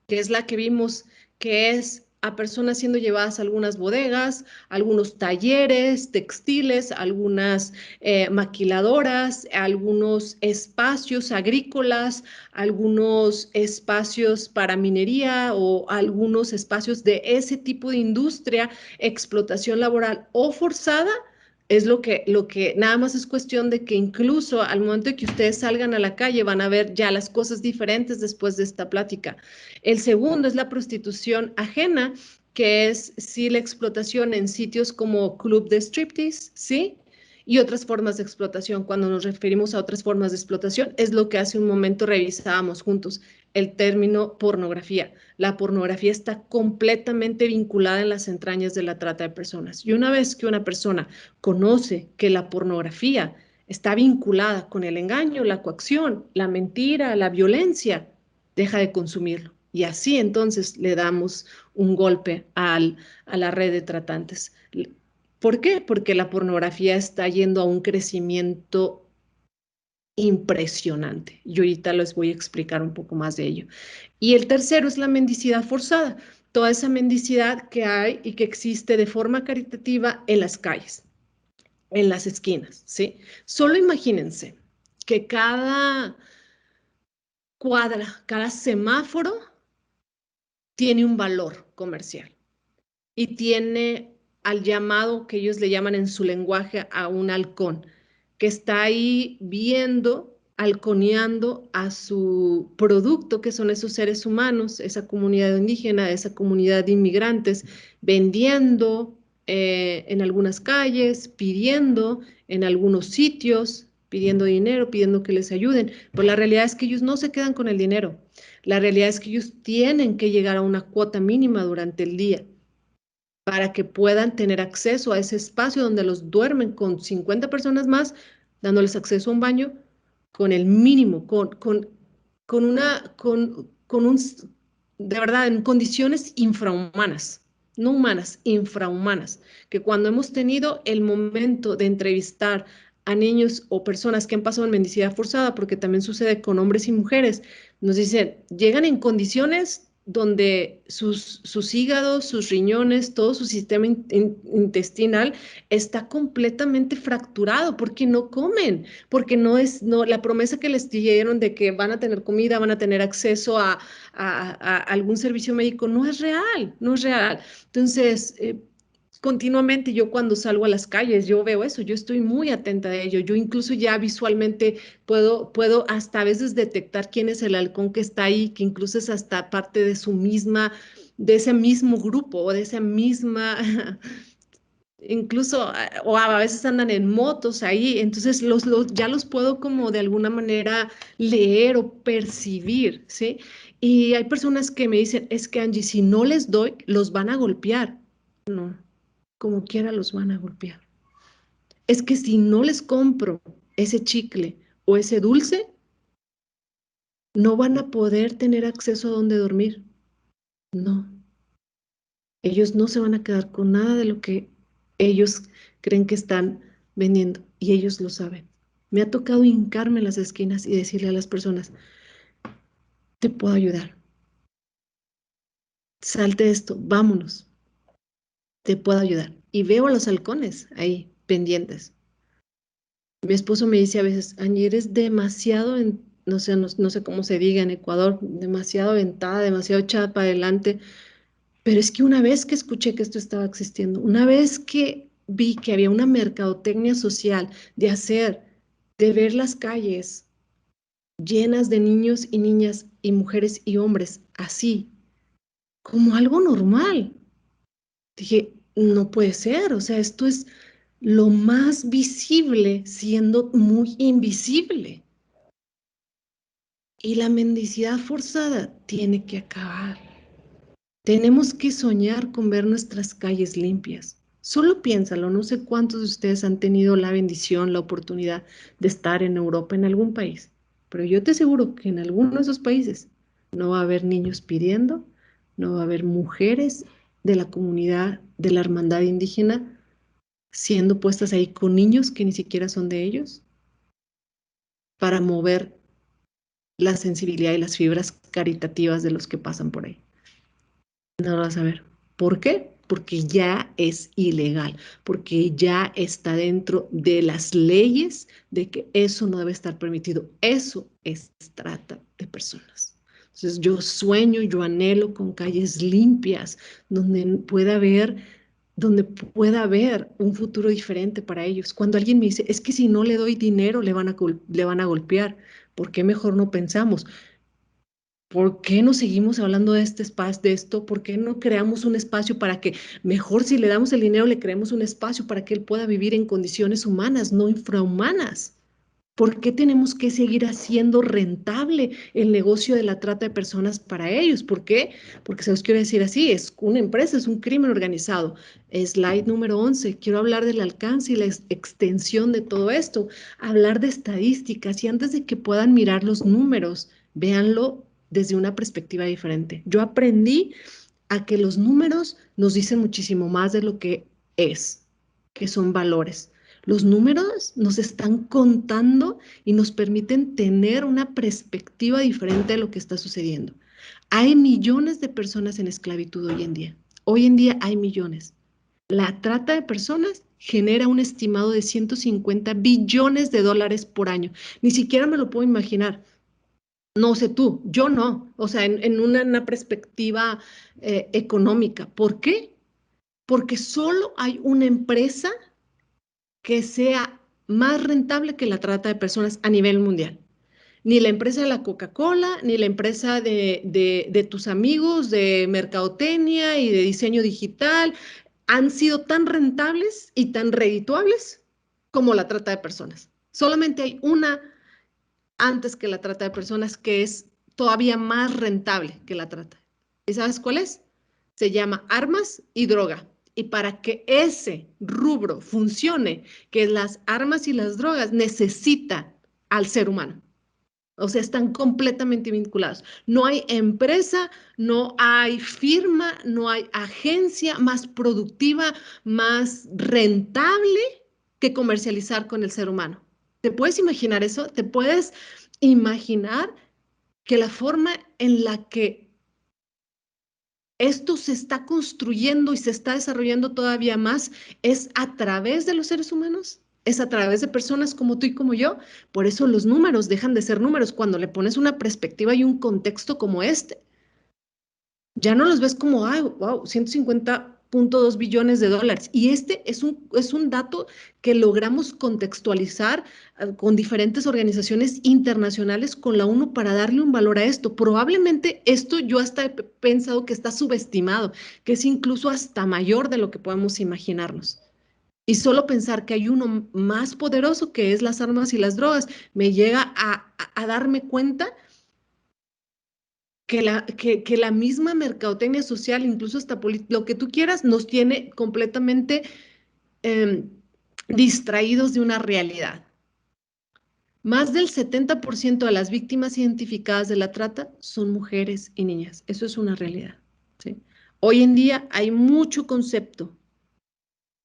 que es la que vimos que es a personas siendo llevadas a algunas bodegas, algunos talleres textiles, algunas maquiladoras, algunos espacios agrícolas, algunos espacios para minería o algunos espacios de ese tipo de industria, explotación laboral o forzada. Es lo que nada más es cuestión de que incluso al momento de que ustedes salgan a la calle van a ver ya las cosas diferentes después de esta plática. El segundo es la prostitución ajena, que es sí la explotación en sitios como club de striptease, ¿sí? Y otras formas de explotación. Cuando nos referimos a otras formas de explotación, es lo que hace un momento revisábamos juntos, el término pornografía. La pornografía está completamente vinculada en las entrañas de la trata de personas. Y una vez que una persona conoce que la pornografía está vinculada con el engaño, la coacción, la mentira, la violencia, deja de consumirlo. Y así entonces le damos un golpe a la red de tratantes. ¿Por qué? Porque la pornografía está yendo a un crecimiento impresionante. Y ahorita les voy a explicar un poco más de ello. Y el tercero es la mendicidad forzada. Toda esa mendicidad que hay y que existe de forma caritativa en las calles, en las esquinas, ¿sí? Solo imagínense que cada cuadra, cada semáforo tiene un valor comercial y tiene al llamado que ellos le llaman en su lenguaje a un halcón, que está ahí viendo, halconeando a su producto, que son esos seres humanos, esa comunidad indígena, esa comunidad de inmigrantes, vendiendo en algunas calles, pidiendo en algunos sitios, pidiendo dinero, pidiendo que les ayuden. Pero la realidad es que ellos no se quedan con el dinero. La realidad es que ellos tienen que llegar a una cuota mínima durante el día para que puedan tener acceso a ese espacio donde los duermen con 50 personas más, dándoles acceso a un baño con el mínimo, de verdad, en condiciones infrahumanas, no humanas, infrahumanas, que cuando hemos tenido el momento de entrevistar a niños o personas que han pasado en mendicidad forzada, porque también sucede con hombres y mujeres, nos dicen, llegan en condiciones donde sus hígados, sus riñones, todo su sistema intestinal está completamente fracturado porque no comen, porque no, la promesa que les dieron de que van a tener comida, van a tener acceso a algún servicio médico, no es real, no es real. Entonces, continuamente yo cuando salgo a las calles, yo veo eso, yo estoy muy atenta de ello, yo incluso ya visualmente puedo hasta a veces detectar quién es el halcón que está ahí, que incluso es hasta parte de su misma, de ese mismo grupo o de esa misma, incluso, o a veces andan en motos ahí, entonces ya los puedo como de alguna manera leer o percibir, ¿sí? Y hay personas que me dicen, es que Angie, si no les doy, los van a golpear. No, como quiera los van a golpear. Es que si no les compro ese chicle o ese dulce, no van a poder tener acceso a dónde dormir. No, ellos no se van a quedar con nada de lo que ellos creen que están vendiendo y ellos lo saben. Me ha tocado hincarme en las esquinas y decirle a las personas, te puedo ayudar. Salte esto, vámonos. Te puedo ayudar. Y veo a los halcones ahí pendientes. Mi esposo me dice a veces, Angie, eres demasiado, no sé cómo se diga en Ecuador, demasiado aventada, demasiado echada para adelante, pero es que una vez que escuché que esto estaba existiendo, una vez que vi que había una mercadotecnia social de ver las calles llenas de niños y niñas y mujeres y hombres así, como algo normal, dije, no puede ser, o sea, esto es lo más visible siendo muy invisible. Y la mendicidad forzada tiene que acabar. Tenemos que soñar con ver nuestras calles limpias. Solo piénsalo, no sé cuántos de ustedes han tenido la bendición, la oportunidad de estar en Europa, en algún país, pero yo te aseguro que en alguno de esos países no va a haber niños pidiendo, no va a haber mujeres de la comunidad, de la hermandad indígena, siendo puestas ahí con niños que ni siquiera son de ellos, para mover la sensibilidad y las fibras caritativas de los que pasan por ahí. No lo vas a ver. ¿Por qué? Porque ya es ilegal, porque ya está dentro de las leyes de que eso no debe estar permitido. Eso es trata de personas. Entonces yo sueño, yo anhelo con calles limpias, donde pueda haber un futuro diferente para ellos. Cuando alguien me dice, es que si no le doy dinero le van a golpear, ¿por qué mejor no pensamos? ¿Por qué no seguimos hablando de este espacio, de esto? ¿Por qué no creamos un espacio para que, mejor si le damos el dinero, le creemos un espacio para que él pueda vivir en condiciones humanas, no infrahumanas? ¿Por qué tenemos que seguir haciendo rentable el negocio de la trata de personas para ellos? ¿Por qué? Porque se los quiero decir así, es una empresa, es un crimen organizado. Slide número 11, quiero hablar del alcance y la extensión de todo esto, hablar de estadísticas y antes de que puedan mirar los números, véanlo desde una perspectiva diferente. Yo aprendí a que los números nos dicen muchísimo más de lo que es, que son valores. Los números nos están contando y nos permiten tener una perspectiva diferente de lo que está sucediendo. Hay millones de personas en esclavitud hoy en día. Hoy en día hay millones. La trata de personas genera un estimado de 150 billones de dólares por año. Ni siquiera me lo puedo imaginar. No sé tú, yo no. O sea, en una perspectiva económica. ¿Por qué? Porque solo hay una empresa que sea más rentable que la trata de personas a nivel mundial. Ni la empresa de la Coca-Cola, ni la empresa de tus amigos de mercadotecnia y de diseño digital han sido tan rentables y tan redituables como la trata de personas. Solamente hay una antes que la trata de personas que es todavía más rentable que la trata. ¿Y sabes cuál es? Se llama armas y droga. Y para que ese rubro funcione, que las armas y las drogas necesitan al ser humano. O sea, están completamente vinculados. No hay empresa, no hay firma, no hay agencia más productiva, más rentable que comercializar con el ser humano. ¿Te puedes imaginar eso? ¿Te puedes imaginar que la forma en la que esto se está construyendo y se está desarrollando todavía más es a través de los seres humanos? Es a través de personas como tú y como yo. Por eso los números dejan de ser números cuando le pones una perspectiva y un contexto como este. Ya no los ves como, ay, wow, 150.2 billones de dólares. Y este es un dato que logramos contextualizar con diferentes organizaciones internacionales con la ONU para darle un valor a esto. Probablemente esto yo hasta he pensado que está subestimado, que es incluso hasta mayor de lo que podemos imaginarnos. Y solo pensar que hay uno más poderoso que es las armas y las drogas, me llega a darme cuenta que la misma mercadotecnia social, incluso hasta lo que tú quieras, nos tiene completamente distraídos de una realidad. Más del 70% de las víctimas identificadas de la trata son mujeres y niñas. Eso es una realidad, ¿sí? Hoy en día hay mucho concepto,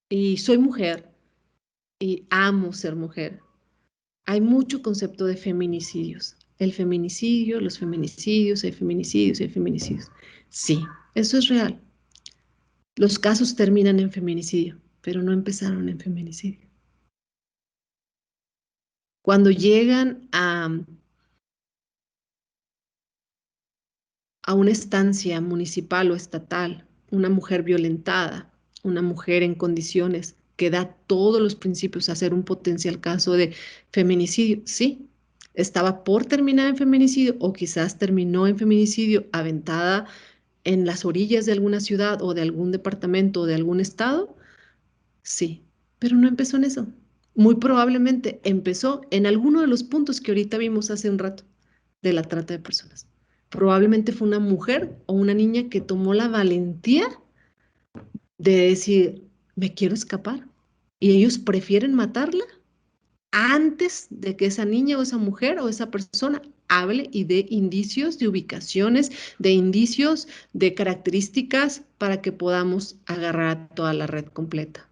y soy mujer, y amo ser mujer. Hay mucho concepto de feminicidios. El feminicidio, los feminicidios, hay feminicidios, hay feminicidios. Sí, eso es real. Los casos terminan en feminicidio, pero no empezaron en feminicidio. Cuando llegan a una estancia municipal o estatal, una mujer violentada, una mujer en condiciones que da todos los principios a ser un potencial caso de feminicidio, sí, estaba por terminar en feminicidio o quizás terminó en feminicidio aventada en las orillas de alguna ciudad o de algún departamento o de algún estado, sí, pero no empezó en eso. Muy probablemente empezó en alguno de los puntos que ahorita vimos hace un rato de la trata de personas. Probablemente fue una mujer o una niña que tomó la valentía de decir, me quiero escapar. Y ellos prefieren matarla antes de que esa niña o esa mujer o esa persona hable y dé indicios de ubicaciones, de indicios de características para que podamos agarrar a toda la red completa.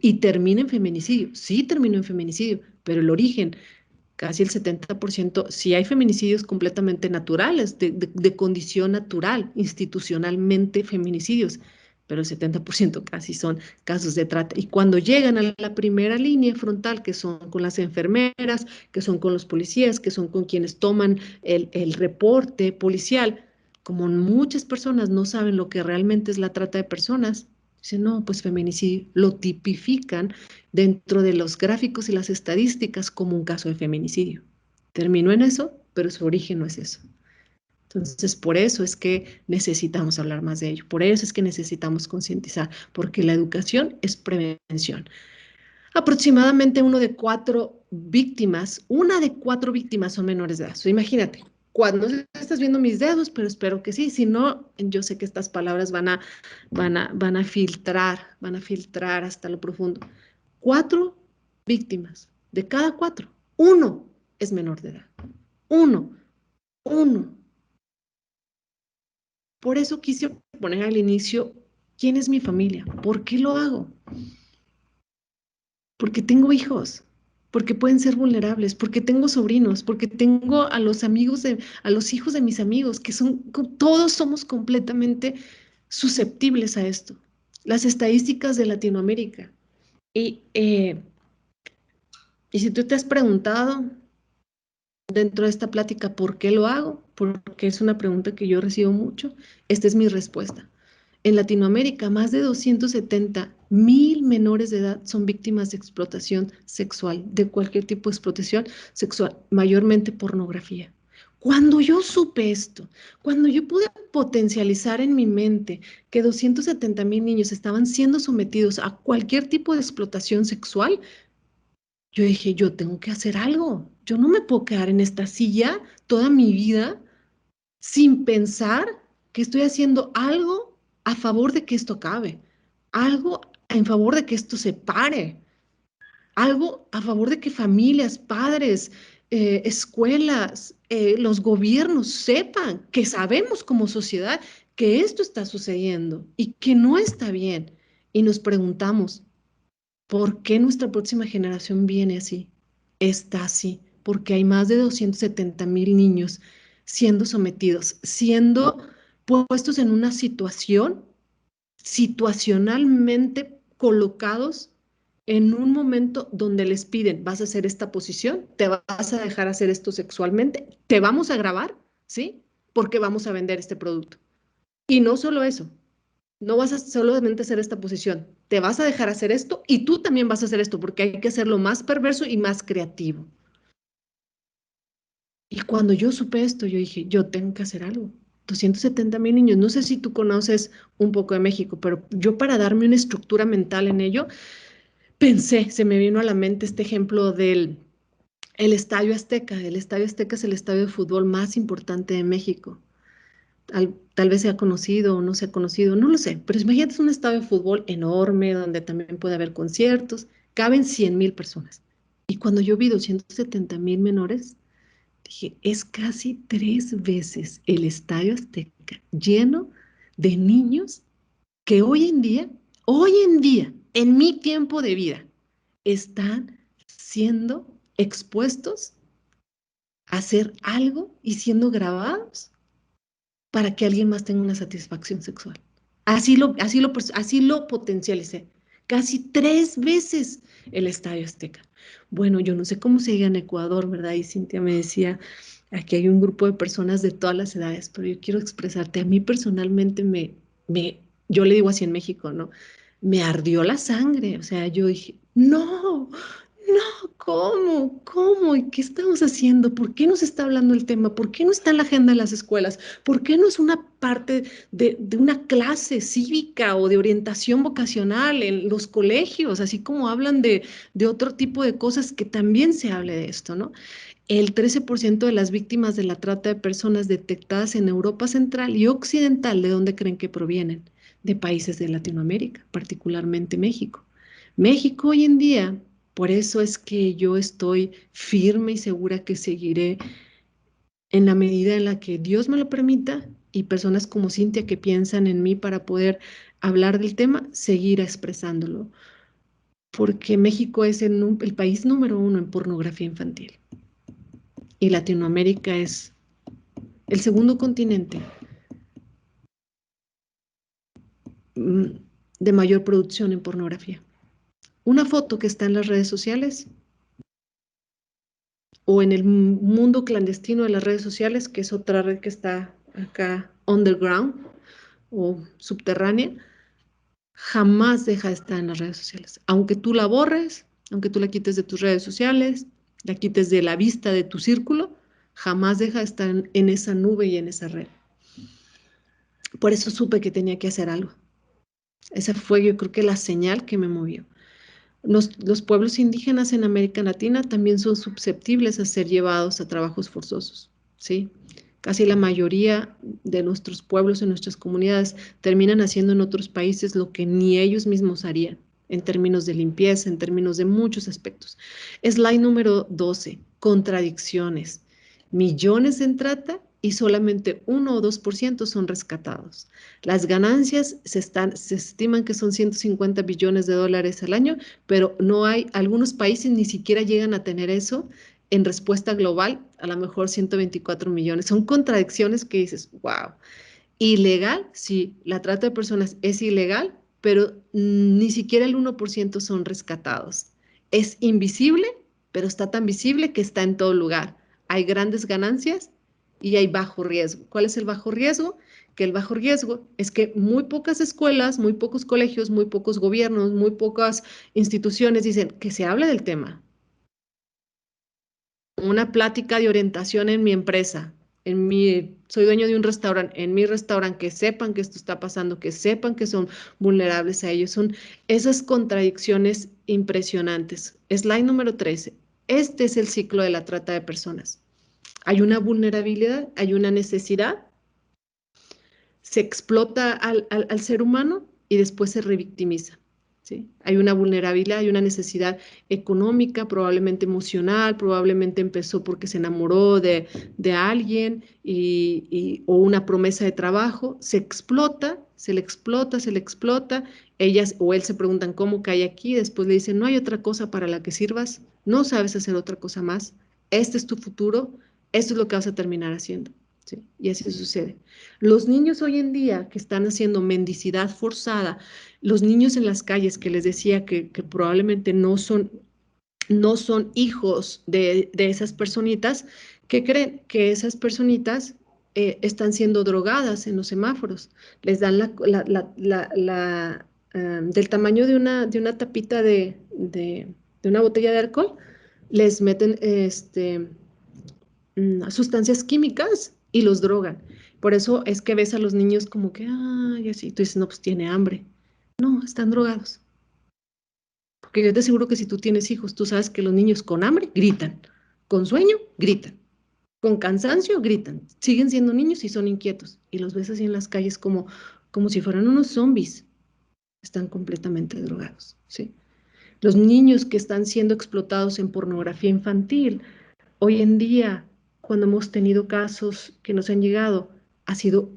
Y termina en feminicidio. Sí terminó en feminicidio, pero el origen, casi el 70%, sí hay feminicidios completamente naturales, de condición natural, institucionalmente feminicidios, pero el 70% casi son casos de trata. Y cuando llegan a la primera línea frontal, que son con las enfermeras, que son con los policías, que son con quienes toman el reporte policial, como muchas personas no saben lo que realmente es la trata de personas, dicen, no, pues feminicidio, lo tipifican dentro de los gráficos y las estadísticas como un caso de feminicidio. Terminó en eso, pero su origen no es eso. Entonces, por eso es que necesitamos hablar más de ello, por eso es que necesitamos concientizar, porque la educación es prevención. Aproximadamente 1 de 4 víctimas, 1 de 4 víctimas son menores de edad. So, imagínate, cuando estás viendo mis dedos, pero espero que sí, si no, yo sé que estas palabras van a filtrar hasta lo profundo. 4 víctimas, de cada 4, 1 es menor de edad. 1. Por eso quise poner al inicio, ¿quién es mi familia? ¿Por qué lo hago? Porque tengo hijos, porque pueden ser vulnerables, porque tengo sobrinos, porque tengo a los amigos, a los hijos de mis amigos, que todos somos completamente susceptibles a esto. Las estadísticas de Latinoamérica. Y si tú te has preguntado dentro de esta plática por qué lo hago, porque es una pregunta que yo recibo mucho, esta es mi respuesta. En Latinoamérica, más de 270,000 menores de edad son víctimas de explotación sexual, de cualquier tipo de explotación sexual, mayormente pornografía. Cuando yo supe esto, cuando yo pude potencializar en mi mente que 270,000 niños estaban siendo sometidos a cualquier tipo de explotación sexual, yo dije, yo tengo que hacer algo. Yo no me puedo quedar en esta silla toda mi vida sin pensar que estoy haciendo algo a favor de que esto acabe, algo en favor de que esto se pare, algo a favor de que familias, padres, escuelas, los gobiernos sepan que sabemos como sociedad que esto está sucediendo y que no está bien. Y nos preguntamos, ¿por qué nuestra próxima generación viene así? Está así, porque hay más de 270,000 niños siendo sometidos, siendo puestos en una situación, situacionalmente colocados en un momento donde les piden, vas a hacer esta posición, te vas a dejar hacer esto sexualmente, te vamos a grabar, ¿sí? Porque vamos a vender este producto. Y no solo eso, no vas a solamente hacer esta posición, te vas a dejar hacer esto y tú también vas a hacer esto porque hay que hacerlo más perverso y más creativo. Y cuando yo supe esto, yo dije, yo tengo que hacer algo. 270,000 niños, no sé si tú conoces un poco de México, pero yo para darme una estructura mental en ello, pensé, se me vino a la mente este ejemplo del Estadio Azteca. El Estadio Azteca es el estadio de fútbol más importante de México. Tal vez sea conocido o no sea conocido, no lo sé, pero imagínate es un estadio de fútbol enorme donde también puede haber conciertos, caben 100,000 personas. Y cuando yo vi 270,000 menores, dije, es casi 3 veces el Estadio Azteca lleno de niños que hoy en día, en mi tiempo de vida, están siendo expuestos a hacer algo y siendo grabados para que alguien más tenga una satisfacción sexual. Así lo potencialicé. Casi 3 veces el Estadio Azteca. Bueno, yo no sé cómo se diga en Ecuador, ¿verdad? Y Cintia me decía, aquí hay un grupo de personas de todas las edades, pero yo quiero expresarte, a mí personalmente yo le digo así en México, ¿no? Me ardió la sangre, o sea, yo dije, no, no, ¿cómo? ¿Cómo? ¿Y qué estamos haciendo? ¿Por qué no se está hablando el tema? ¿Por qué no está en la agenda de las escuelas? ¿Por qué no es una parte de una clase cívica o de orientación vocacional en los colegios, así como hablan de otro tipo de cosas que también se hable de esto, ¿no? El 13% de las víctimas de la trata de personas detectadas en Europa Central y Occidental, ¿de dónde creen que provienen? De países de Latinoamérica, particularmente México. México hoy en día, por eso es que yo estoy firme y segura que seguiré en la medida en la que Dios me lo permita y personas como Cintia que piensan en mí para poder hablar del tema, seguir expresándolo. Porque México es el país número 1 en pornografía infantil. Y Latinoamérica es el segundo continente de mayor producción en pornografía. Una foto que está en las redes sociales o en el mundo clandestino de las redes sociales, que es otra red que está acá underground o subterránea, jamás deja de estar en las redes sociales. Aunque tú la borres, aunque tú la quites de tus redes sociales, la quites de la vista de tu círculo, jamás deja de estar en esa nube y en esa red. Por eso supe que tenía que hacer algo. Esa fue, yo creo que la señal que me movió. Los pueblos indígenas en América Latina también son susceptibles a ser llevados a trabajos forzosos, ¿sí? Casi la mayoría de nuestros pueblos, en nuestras comunidades, terminan haciendo en otros países lo que ni ellos mismos harían, en términos de limpieza, en términos de muchos aspectos. Slide número 12, contradicciones. Millones en trata y solamente 1 o 2% son rescatados. Las ganancias se estiman que son 150 billones de dólares al año, pero no hay, algunos países ni siquiera llegan a tener eso. En respuesta global, a lo mejor 124 millones. Son contradicciones que dices, wow. Ilegal, sí, la trata de personas es ilegal, pero ni siquiera el 1% son rescatados. Es invisible, pero está tan visible que está en todo lugar. Hay grandes ganancias y hay bajo riesgo. ¿Cuál es el bajo riesgo? Que el bajo riesgo es que muy pocas escuelas, muy pocos colegios, muy pocos gobiernos, muy pocas instituciones dicen que se hable del tema. Una plática de orientación en mi empresa, soy dueño de un restaurante, en mi restaurante, que sepan que esto está pasando, que sepan que son vulnerables a ellos. Son esas contradicciones impresionantes. Slide número 13. Este es el ciclo de la trata de personas. Hay una vulnerabilidad, hay una necesidad, se explota al ser humano y después se revictimiza. ¿Sí? Hay una vulnerabilidad, hay una necesidad económica, probablemente emocional, probablemente empezó porque se enamoró de alguien o una promesa de trabajo, se explota, se le explota, se le explota, ellas o él se preguntan cómo cae aquí, después le dicen, no hay otra cosa para la que sirvas, no sabes hacer otra cosa más, este es tu futuro, esto es lo que vas a terminar haciendo. ¿Sí? Y así sucede. Los niños hoy en día que están haciendo mendicidad forzada, los niños en las calles que les decía que probablemente no son hijos de esas personitas, que creen que esas personitas están siendo drogadas en los semáforos. Les dan del tamaño de una tapita de una botella de alcohol, les meten sustancias químicas y los drogan. Por eso es que ves a los niños como que, ay, así, tú dices, no, pues tiene hambre. No, están drogados. Porque yo te aseguro que si tú tienes hijos, tú sabes que los niños con hambre gritan, con sueño gritan, con cansancio gritan, siguen siendo niños y son inquietos. Y los ves así en las calles como si fueran unos zombies. Están completamente drogados, ¿sí? Los niños que están siendo explotados en pornografía infantil, hoy en día, cuando hemos tenido casos que nos han llegado, ha sido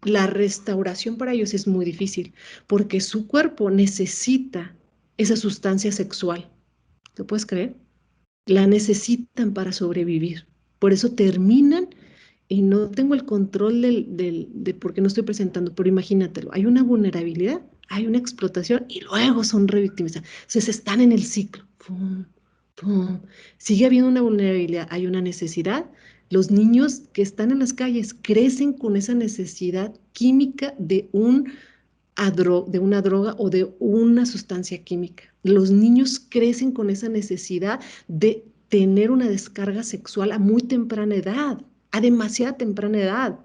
la restauración para ellos es muy difícil, porque su cuerpo necesita esa sustancia sexual. ¿Te puedes creer? La necesitan para sobrevivir. Por eso terminan, y no tengo el control de por qué no estoy presentando, pero imagínatelo, hay una vulnerabilidad, hay una explotación y luego son revictimizados. Entonces están en el ciclo. ¡Pum! ¡Pum! Sigue habiendo una vulnerabilidad, hay una necesidad. Los niños que están en las calles crecen con esa necesidad química de una droga o de una sustancia química. Los niños crecen con esa necesidad de tener una descarga sexual a muy temprana edad, a demasiada temprana edad.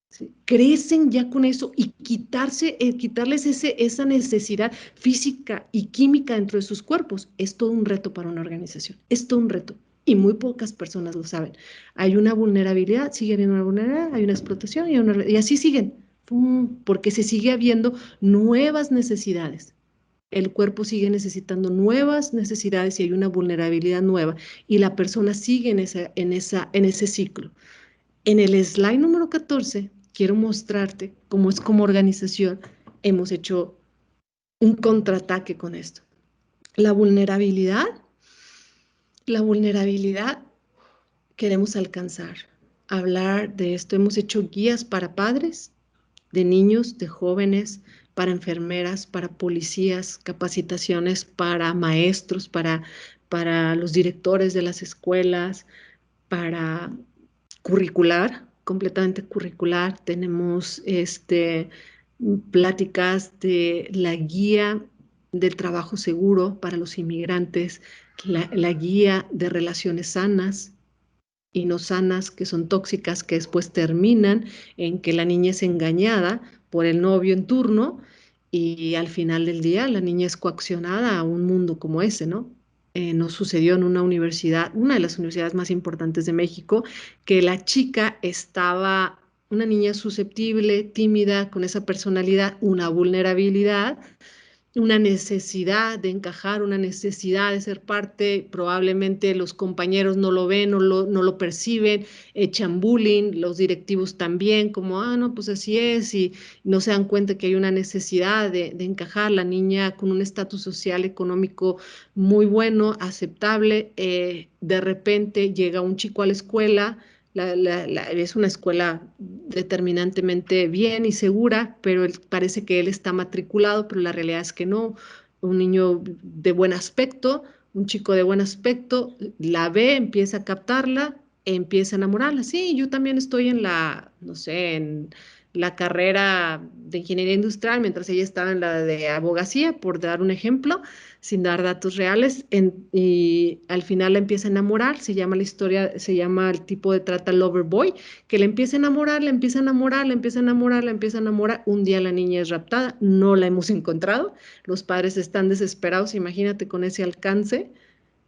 ¿Sí? Crecen ya con eso y quitarles esa necesidad física y química dentro de sus cuerpos es todo un reto para una organización, es todo un reto. Y muy pocas personas lo saben. Hay una vulnerabilidad, sigue habiendo una vulnerabilidad, hay una explotación y así siguen. ¡Pum! Porque se sigue habiendo nuevas necesidades. El cuerpo sigue necesitando nuevas necesidades y hay una vulnerabilidad nueva y la persona sigue en ese ciclo. En el slide número 14 quiero mostrarte cómo es como organización hemos hecho un contraataque con esto. La vulnerabilidad queremos alcanzar. Hablar de esto, hemos hecho guías para padres, de niños, de jóvenes, para enfermeras, para policías, capacitaciones para maestros, para los directores de las escuelas, para curricular, completamente curricular. Tenemos pláticas de la guía del trabajo seguro para los inmigrantes, la guía de relaciones sanas y no sanas, que son tóxicas, que después terminan en que la niña es engañada por el novio en turno y al final del día la niña es coaccionada a un mundo como ese, ¿no? Nos sucedió en una universidad, una de las universidades más importantes de México, que la chica estaba, una niña susceptible, tímida, con esa personalidad, una vulnerabilidad, una necesidad de encajar, una necesidad de ser parte, probablemente los compañeros no lo ven, no lo perciben, echan bullying, los directivos también, como, no, pues así es, y no se dan cuenta que hay una necesidad de encajar, la niña con un estatus social, económico muy bueno, aceptable, de repente llega un chico a la escuela, es una escuela determinantemente bien y segura, pero parece que él está matriculado, pero la realidad es que no. Un niño de buen aspecto, un chico de buen aspecto, la ve, empieza a captarla, empieza a enamorarla. Sí, yo también estoy en la, no sé, en la carrera de ingeniería industrial, mientras ella estaba en la de abogacía, por dar un ejemplo, sin dar datos reales, y al final la empieza a enamorar, se llama la historia, se llama el tipo de trata Lover Boy, que le empieza a enamorar, le empieza a enamorar, le empieza a enamorar, le empieza a enamorar, un día la niña es raptada, no la hemos encontrado, los padres están desesperados, imagínate con ese alcance,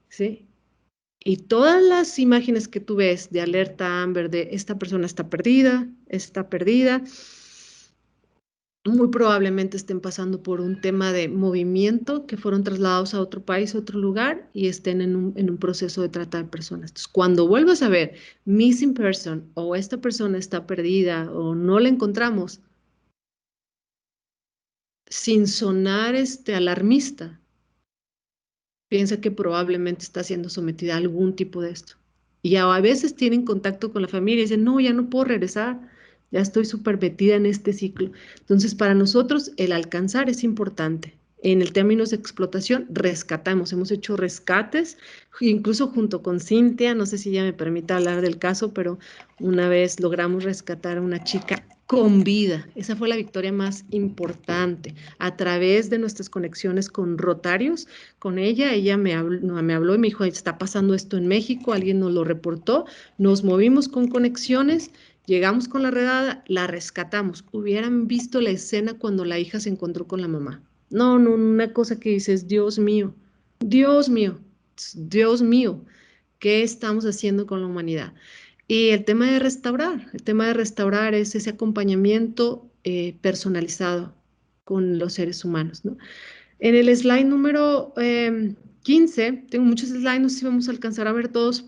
¿sí? Y todas las imágenes que tú ves de alerta Amber, de esta persona está perdida, muy probablemente estén pasando por un tema de movimiento, que fueron trasladados a otro país, a otro lugar, y estén en un proceso de trata de personas. Entonces, cuando vuelvas a ver missing person, o esta persona está perdida, o no la encontramos, sin sonar alarmista, piensa que probablemente está siendo sometida a algún tipo de esto. Y a veces tienen contacto con la familia y dicen, no, ya no puedo regresar, ya estoy súper metida en este ciclo. Entonces, para nosotros el alcanzar es importante. En el términos de explotación, rescatamos, hemos hecho rescates, incluso junto con Cintia, no sé si ella me permite hablar del caso, pero una vez logramos rescatar a una chica con vida. Esa fue la victoria más importante. A través de nuestras conexiones con Rotarios, con ella me habló y me dijo, está pasando esto en México, alguien nos lo reportó, nos movimos con conexiones, llegamos con la redada, la rescatamos. Hubieran visto la escena cuando la hija se encontró con la mamá. No, no, una cosa que dices, Dios mío, Dios mío, Dios mío, ¿qué estamos haciendo con la humanidad? Y el tema de restaurar es ese acompañamiento personalizado con los seres humanos, ¿no? En el slide número 15, tengo muchos slides, no sé si vamos a alcanzar a ver todos,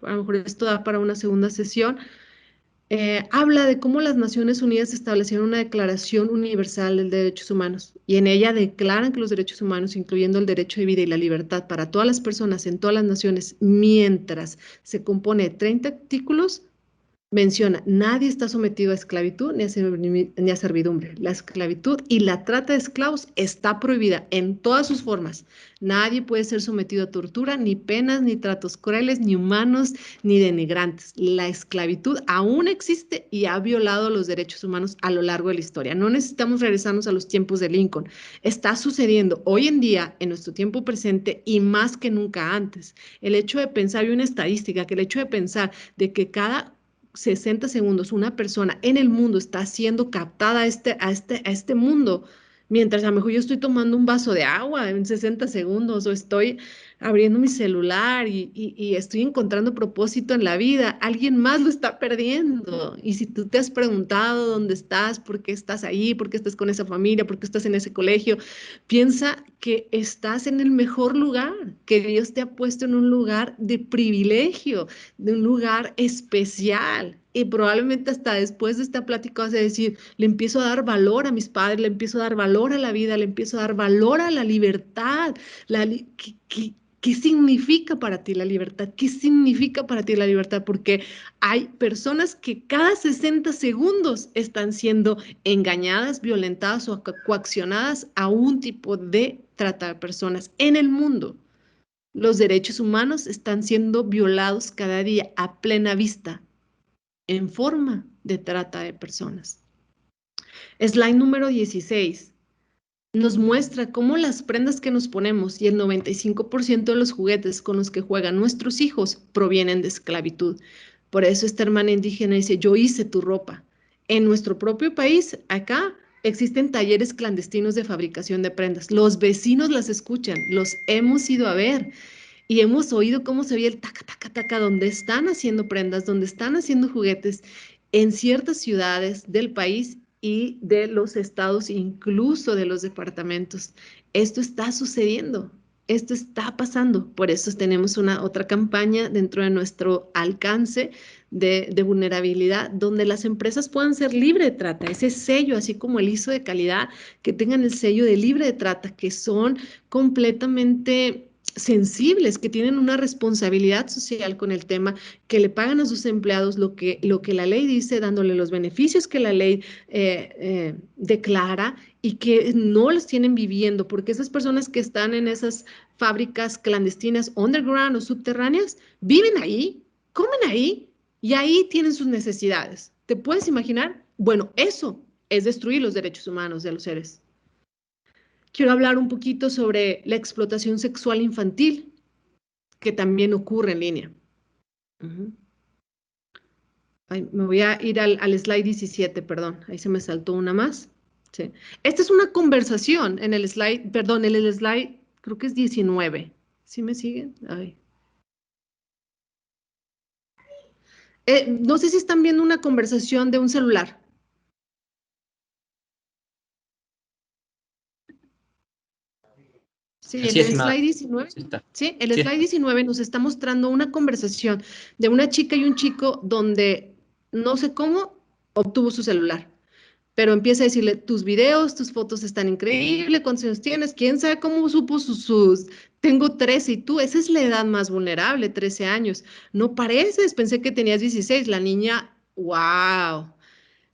a lo mejor esto da para una segunda sesión. Habla de cómo las Naciones Unidas establecieron una Declaración Universal de Derechos Humanos y en ella declaran que los derechos humanos, incluyendo el derecho de vida y la libertad para todas las personas en todas las naciones, mientras se compone de 30 artículos, menciona, nadie está sometido a esclavitud ni a servidumbre. La esclavitud y la trata de esclavos está prohibida en todas sus formas. Nadie puede ser sometido a tortura, ni penas, ni tratos crueles, ni humanos, ni denigrantes. La esclavitud aún existe y ha violado los derechos humanos a lo largo de la historia. No necesitamos regresarnos a los tiempos de Lincoln. Está sucediendo hoy en día, en nuestro tiempo presente y más que nunca antes. El hecho de pensar, hay una estadística, que el hecho de pensar de que cada 60 segundos una persona en el mundo está siendo captada a este mundo, mientras a lo mejor yo estoy tomando un vaso de agua en 60 segundos o estoy abriendo mi celular y estoy encontrando propósito en la vida, alguien más lo está perdiendo. Y si tú te has preguntado dónde estás, por qué estás ahí, por qué estás con esa familia, por qué estás en ese colegio, piensa que estás en el mejor lugar, que Dios te ha puesto en un lugar de privilegio, de un lugar especial. Y probablemente hasta después de esta plática vas a decir, le empiezo a dar valor a mis padres, le empiezo a dar valor a la vida, le empiezo a dar valor a la libertad. ¿Qué significa para ti la libertad? ¿Qué significa para ti la libertad? Porque hay personas que cada 60 segundos están siendo engañadas, violentadas o coaccionadas a un tipo de trata de personas en el mundo. Los derechos humanos están siendo violados cada día a plena vista en forma de trata de personas. Slide número 16 nos muestra cómo las prendas que nos ponemos y el 95% de los juguetes con los que juegan nuestros hijos provienen de esclavitud. Por eso esta hermana indígena dice, yo hice tu ropa. En nuestro propio país, acá, existen talleres clandestinos de fabricación de prendas. Los vecinos las escuchan, los hemos ido a ver y hemos oído cómo se oye el taca, taca, taca, donde están haciendo prendas, donde están haciendo juguetes en ciertas ciudades del país y de los estados, incluso de los departamentos. Esto está sucediendo. Esto está pasando, por eso tenemos otra campaña dentro de nuestro alcance de vulnerabilidad, donde las empresas puedan ser libre de trata, ese sello, así como el ISO de calidad, que tengan el sello de libre de trata, que son completamente sensibles, que tienen una responsabilidad social con el tema, que le pagan a sus empleados lo que la ley dice, dándole los beneficios que la ley declara, y que no los tienen viviendo, porque esas personas que están en esas fábricas clandestinas, underground o subterráneas, viven ahí, comen ahí, y ahí tienen sus necesidades. ¿Te puedes imaginar? Bueno, eso es destruir los derechos humanos de los seres. Quiero hablar un poquito sobre la explotación sexual infantil, que también ocurre en línea. Ay, me voy a ir al slide 17, perdón, ahí se me saltó una más. Sí. Esta es una conversación en el slide, perdón, en el slide, creo que es 19. ¿Sí me siguen? Ay. No sé si están viendo una conversación de un celular. Sí, Sí, el estimada. slide 19, Sí, está. sí, el Sí. slide 19 nos está mostrando una conversación de una chica y un chico donde no sé cómo obtuvo su celular, pero empieza a decirle, tus videos, tus fotos están increíbles, ¿cuántos años tienes? ¿Quién sabe cómo supo Tengo 13 y tú, esa es la edad más vulnerable, 13 años. No pareces, pensé que tenías 16, la niña, wow,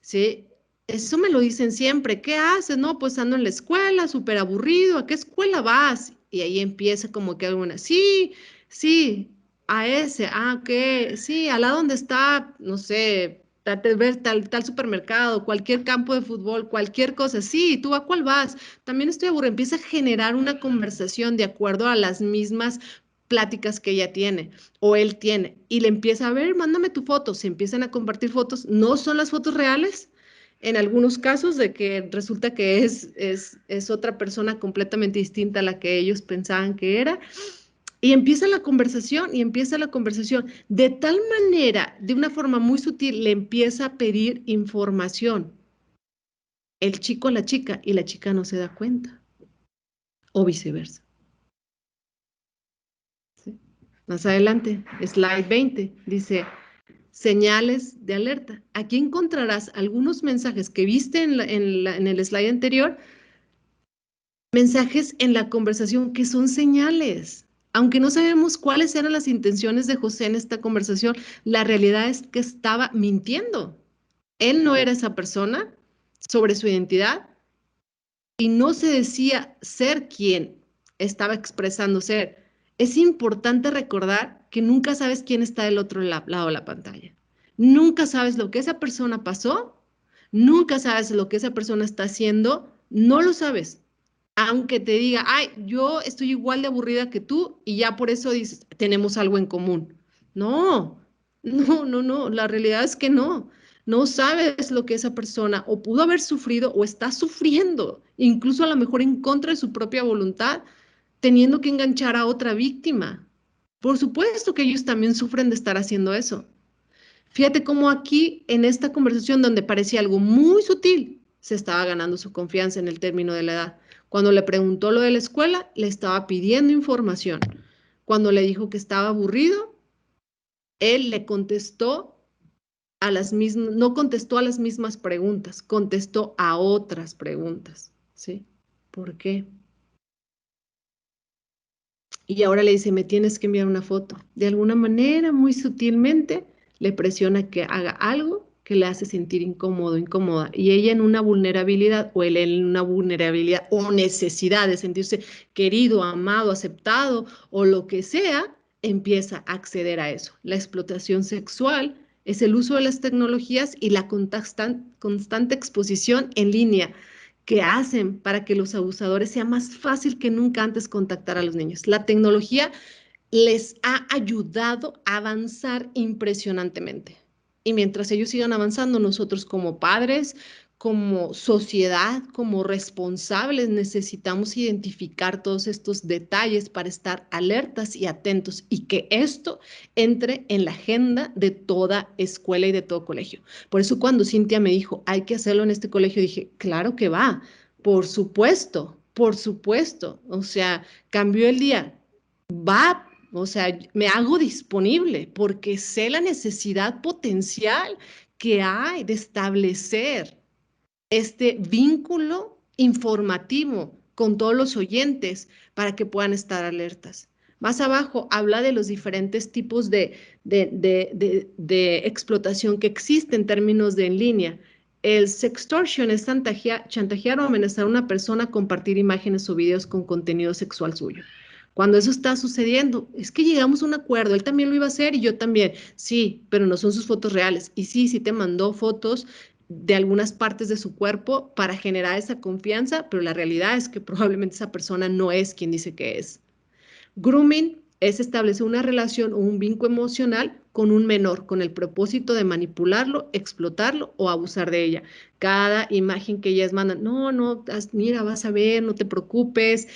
¿sí? Eso me lo dicen siempre. ¿Qué haces? No, pues ando en la escuela, súper aburrido. ¿A qué escuela vas? Y ahí empieza como que alguna, sí, sí, a ese, ok, sí, al lado donde está, no sé, tal supermercado, cualquier campo de fútbol, cualquier cosa. Sí, ¿tú a cuál vas? También estoy aburrido. Empieza a generar una conversación de acuerdo a las mismas pláticas que ella tiene o él tiene, y le empieza a ver, mándame tu foto, se empiezan a compartir fotos, no son las fotos reales, en algunos casos de que resulta que es otra persona completamente distinta a la que ellos pensaban que era, y empieza la conversación, de tal manera, de una forma muy sutil, le empieza a pedir información, el chico a la chica, y la chica no se da cuenta, o viceversa. ¿Sí? Más adelante, slide 20, dice, señales de alerta. Aquí encontrarás algunos mensajes que viste en el slide anterior, mensajes en la conversación que son señales. Aunque no sabemos cuáles eran las intenciones de José en esta conversación, la realidad es que estaba mintiendo. Él no era esa persona sobre su identidad y no se decía ser quien estaba expresando ser. Es importante recordar que nunca sabes quién está del otro lado de la pantalla. Nunca sabes lo que esa persona pasó, nunca sabes lo que esa persona está haciendo, no lo sabes. Aunque te diga, ay, yo estoy igual de aburrida que tú y ya por eso dices, tenemos algo en común. No, no, la realidad es que no. No sabes lo que esa persona o pudo haber sufrido o está sufriendo, incluso a lo mejor en contra de su propia voluntad, teniendo que enganchar a otra víctima. Por supuesto que ellos también sufren de estar haciendo eso. Fíjate cómo aquí, en esta conversación donde parecía algo muy sutil, se estaba ganando su confianza en el término de la edad. Cuando le preguntó lo de la escuela, le estaba pidiendo información. Cuando le dijo que estaba aburrido, él le contestó a las mismas, no contestó a las mismas preguntas, contestó a otras preguntas, ¿sí? ¿Por qué? Y ahora le dice, me tienes que enviar una foto. De alguna manera, muy sutilmente, le presiona que haga algo que le hace sentir incómodo, incómoda. Y ella en una vulnerabilidad, o él en una vulnerabilidad o necesidad de sentirse querido, amado, aceptado, o lo que sea, empieza a acceder a eso. La explotación sexual es el uso de las tecnologías y la constante exposición en línea que hacen para que los abusadores sea más fácil que nunca antes contactar a los niños. La tecnología les ha ayudado a avanzar impresionantemente. Y mientras ellos sigan avanzando, nosotros como padres, como sociedad, como responsables, necesitamos identificar todos estos detalles para estar alertas y atentos y que esto entre en la agenda de toda escuela y de todo colegio. Por eso cuando Cintia me dijo, hay que hacerlo en este colegio, dije, claro que va, por supuesto, por supuesto. O sea, cambió el día, va, o sea, me hago disponible porque sé la necesidad potencial que hay de establecer este vínculo informativo con todos los oyentes para que puedan estar alertas. Más abajo habla de los diferentes tipos de explotación que existen en términos de en línea. El sextortion es chantajear o amenazar a una persona a compartir imágenes o videos con contenido sexual suyo. Cuando eso está sucediendo, es que llegamos a un acuerdo, él también lo iba a hacer y yo también. Sí, pero no son sus fotos reales. Y sí, sí te mandó fotos de algunas partes de su cuerpo para generar esa confianza, pero la realidad es que probablemente esa persona no es quien dice que es. Grooming es establecer una relación o un vínculo emocional con un menor, con el propósito de manipularlo, explotarlo o abusar de ella. Cada imagen que ellas mandan, no, mira, vas a ver, no te preocupes,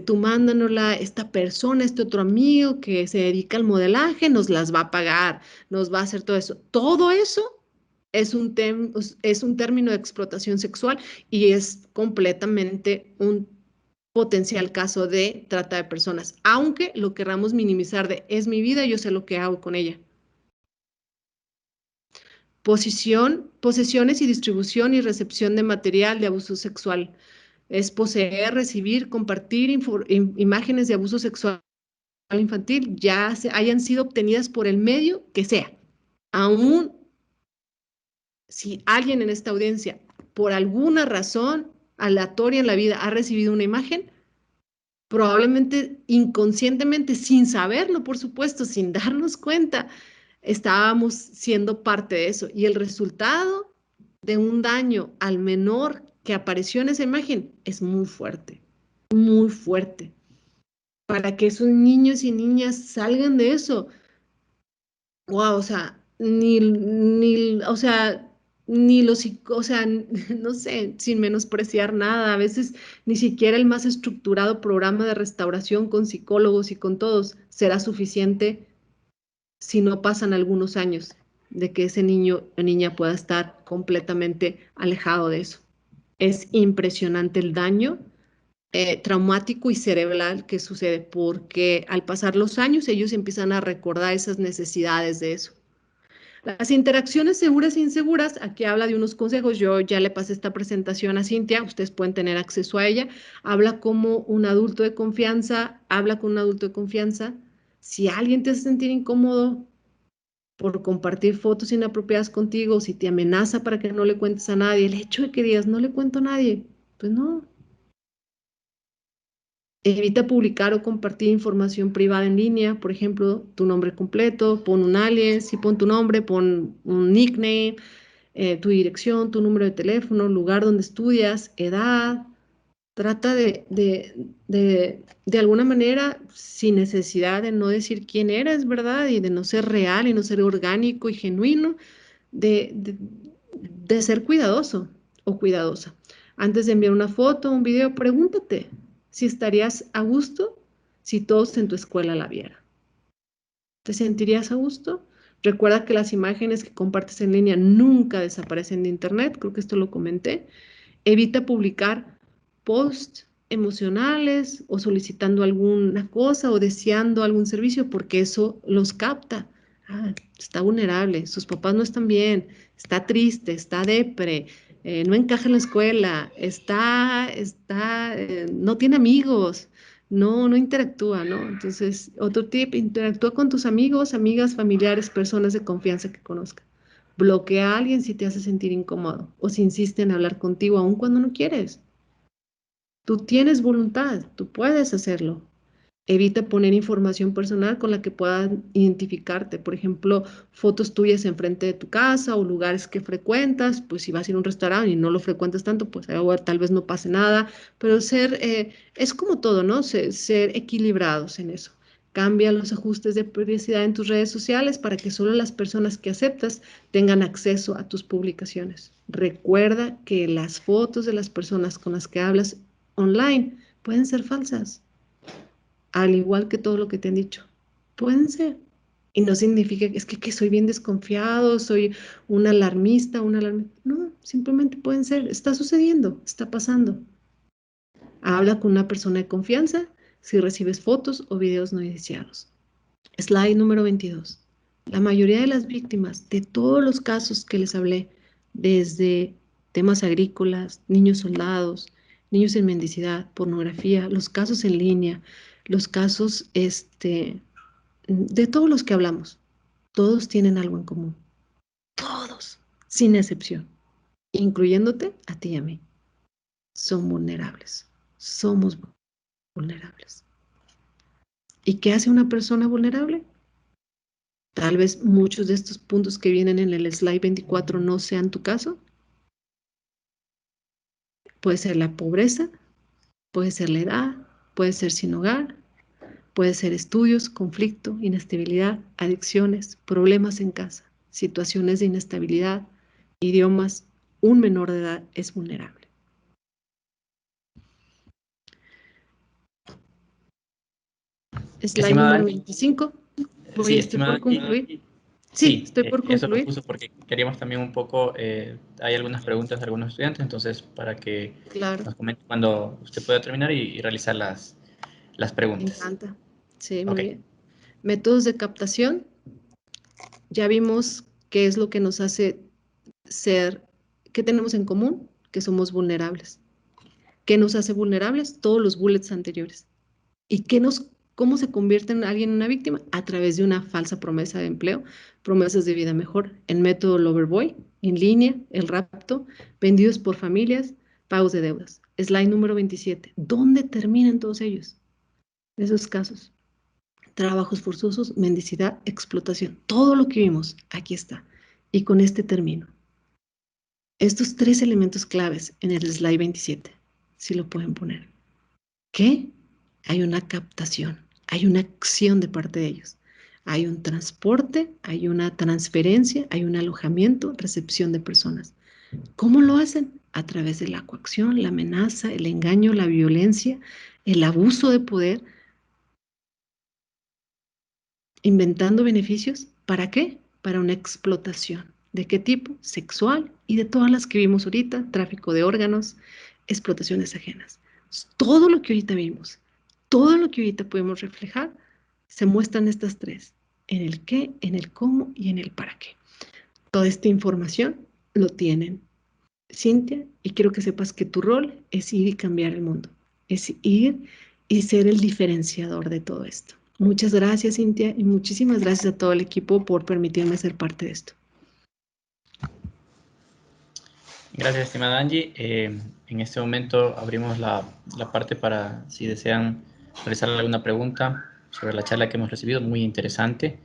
tú mándanosla, esta persona, este otro amigo que se dedica al modelaje, nos las va a pagar, nos va a hacer todo eso. Todo eso es un término de explotación sexual y es completamente un potencial caso de trata de personas, aunque lo querramos minimizar de es mi vida, yo sé lo que hago con ella. Posesiones y distribución y recepción de material de abuso sexual. Es poseer, recibir, compartir imágenes de abuso sexual infantil, ya hayan sido obtenidas por el medio que sea. Aún si alguien en esta audiencia, por alguna razón aleatoria en la vida, ha recibido una imagen, probablemente inconscientemente, sin saberlo, por supuesto, sin darnos cuenta, estábamos siendo parte de eso. Y el resultado de un daño al menor que apareció en esa imagen es muy fuerte, muy fuerte. Para que esos niños y niñas salgan de eso, wow, o sea, o sea, o sea, no sé, sin menospreciar nada, a veces ni siquiera el más estructurado programa de restauración con psicólogos y con todos será suficiente si no pasan algunos años de que ese niño o niña pueda estar completamente alejado de eso. Es impresionante el daño traumático y cerebral que sucede porque al pasar los años ellos empiezan a recordar esas necesidades de eso. Las interacciones seguras e inseguras, aquí habla de unos consejos, yo ya le pasé esta presentación a Cintia, ustedes pueden tener acceso a ella, habla como un adulto de confianza, habla con un adulto de confianza, si alguien te hace sentir incómodo por compartir fotos inapropiadas contigo, si te amenaza para que no le cuentes a nadie, el hecho de que digas no le cuento a nadie, pues no. Evita publicar o compartir información privada en línea, por ejemplo, tu nombre completo, pon un alias, si pon tu nombre, pon un nickname, tu dirección, tu número de teléfono, lugar donde estudias, edad. Trata de alguna manera, sin necesidad de no decir quién eres, ¿verdad? Y de no ser real y no ser orgánico y genuino, de ser cuidadoso o cuidadosa. Antes de enviar una foto o un video, pregúntate si estarías a gusto si todos en tu escuela la vieran. ¿Te sentirías a gusto? Recuerda que las imágenes que compartes en línea nunca desaparecen de internet, creo que esto lo comenté. Evita publicar posts emocionales o solicitando alguna cosa o deseando algún servicio porque eso los capta. Ah, está vulnerable, sus papás no están bien, está triste, está depre, no encaja en la escuela, no tiene amigos, no interactúa, ¿no? Entonces, otro tip, interactúa con tus amigos, amigas, familiares, personas de confianza que conozcan. Bloquea a alguien si te hace sentir incómodo o si insiste en hablar contigo aun cuando no quieres. Tú tienes voluntad, tú puedes hacerlo. Evita poner información personal con la que puedan identificarte. Por ejemplo, fotos tuyas enfrente de tu casa o lugares que frecuentas. Pues si vas a ir a un restaurante y no lo frecuentas tanto, pues tal vez no pase nada. Pero es como todo, ¿no? Ser equilibrados en eso. Cambia los ajustes de privacidad en tus redes sociales para que solo las personas que aceptas tengan acceso a tus publicaciones. Recuerda que las fotos de las personas con las que hablas online pueden ser falsas, al igual que todo lo que te han dicho. Pueden ser. Y no significa que soy bien desconfiado, soy un alarmista, No, simplemente pueden ser. Está sucediendo, está pasando. Habla con una persona de confianza si recibes fotos o videos no deseados. Slide número 22. La mayoría de las víctimas de todos los casos que les hablé, desde temas agrícolas, niños soldados, niños en mendicidad, pornografía, los casos en línea, los casos de todos los que hablamos, todos tienen algo en común. Todos, sin excepción, incluyéndote a ti y a mí. Son vulnerables. Somos vulnerables. ¿Y qué hace una persona vulnerable? Tal vez muchos de estos puntos que vienen en el slide 24 no sean tu caso. Puede ser la pobreza, puede ser la edad, puede ser sin hogar, puede ser estudios, conflicto, inestabilidad, adicciones, problemas en casa, situaciones de inestabilidad, idiomas. Un menor de edad es vulnerable. Slide número 25. Estoy por concluir. Sí, estoy por concluir. Eso lo puse porque queríamos también un poco, hay algunas preguntas de algunos estudiantes, entonces para que nos comente cuando usted pueda terminar y realizar las preguntas. Me encanta. Sí, muy bien. Métodos de captación. Ya vimos qué es lo que nos hace ser, qué tenemos en común, que somos vulnerables. ¿Qué nos hace vulnerables? Todos los bullets anteriores. ¿Y cómo se convierte en alguien en una víctima? A través de una falsa promesa de empleo, promesas de vida mejor, el método Loverboy, en línea, el rapto, vendidos por familias, pagos de deudas. Slide número 27. ¿Dónde terminan todos ellos? Esos casos. Trabajos forzosos, mendicidad, explotación. Todo lo que vimos, aquí está. Y con este termino. Estos 3 elementos claves en el slide 27, si lo pueden poner. ¿Qué? Hay una captación, hay una acción de parte de ellos. Hay un transporte, hay una transferencia, hay un alojamiento, recepción de personas. ¿Cómo lo hacen? A través de la coacción, la amenaza, el engaño, la violencia, el abuso de poder, inventando beneficios. ¿Para qué? Para una explotación. ¿De qué tipo? Sexual y de todas las que vimos ahorita, tráfico de órganos, explotaciones ajenas. Todo lo que ahorita vimos, todo lo que ahorita podemos reflejar, se muestran estas 3, en el qué, en el cómo y en el para qué. Toda esta información lo tienen Cintia, y quiero que sepas que tu rol es ir y cambiar el mundo, es ir y ser el diferenciador de todo esto. Muchas gracias, Cintia, y muchísimas gracias a todo el equipo por permitirme ser parte de esto. Gracias, estimada Angie. En este momento abrimos la parte para si desean realizar alguna pregunta sobre la charla que hemos recibido, muy interesante.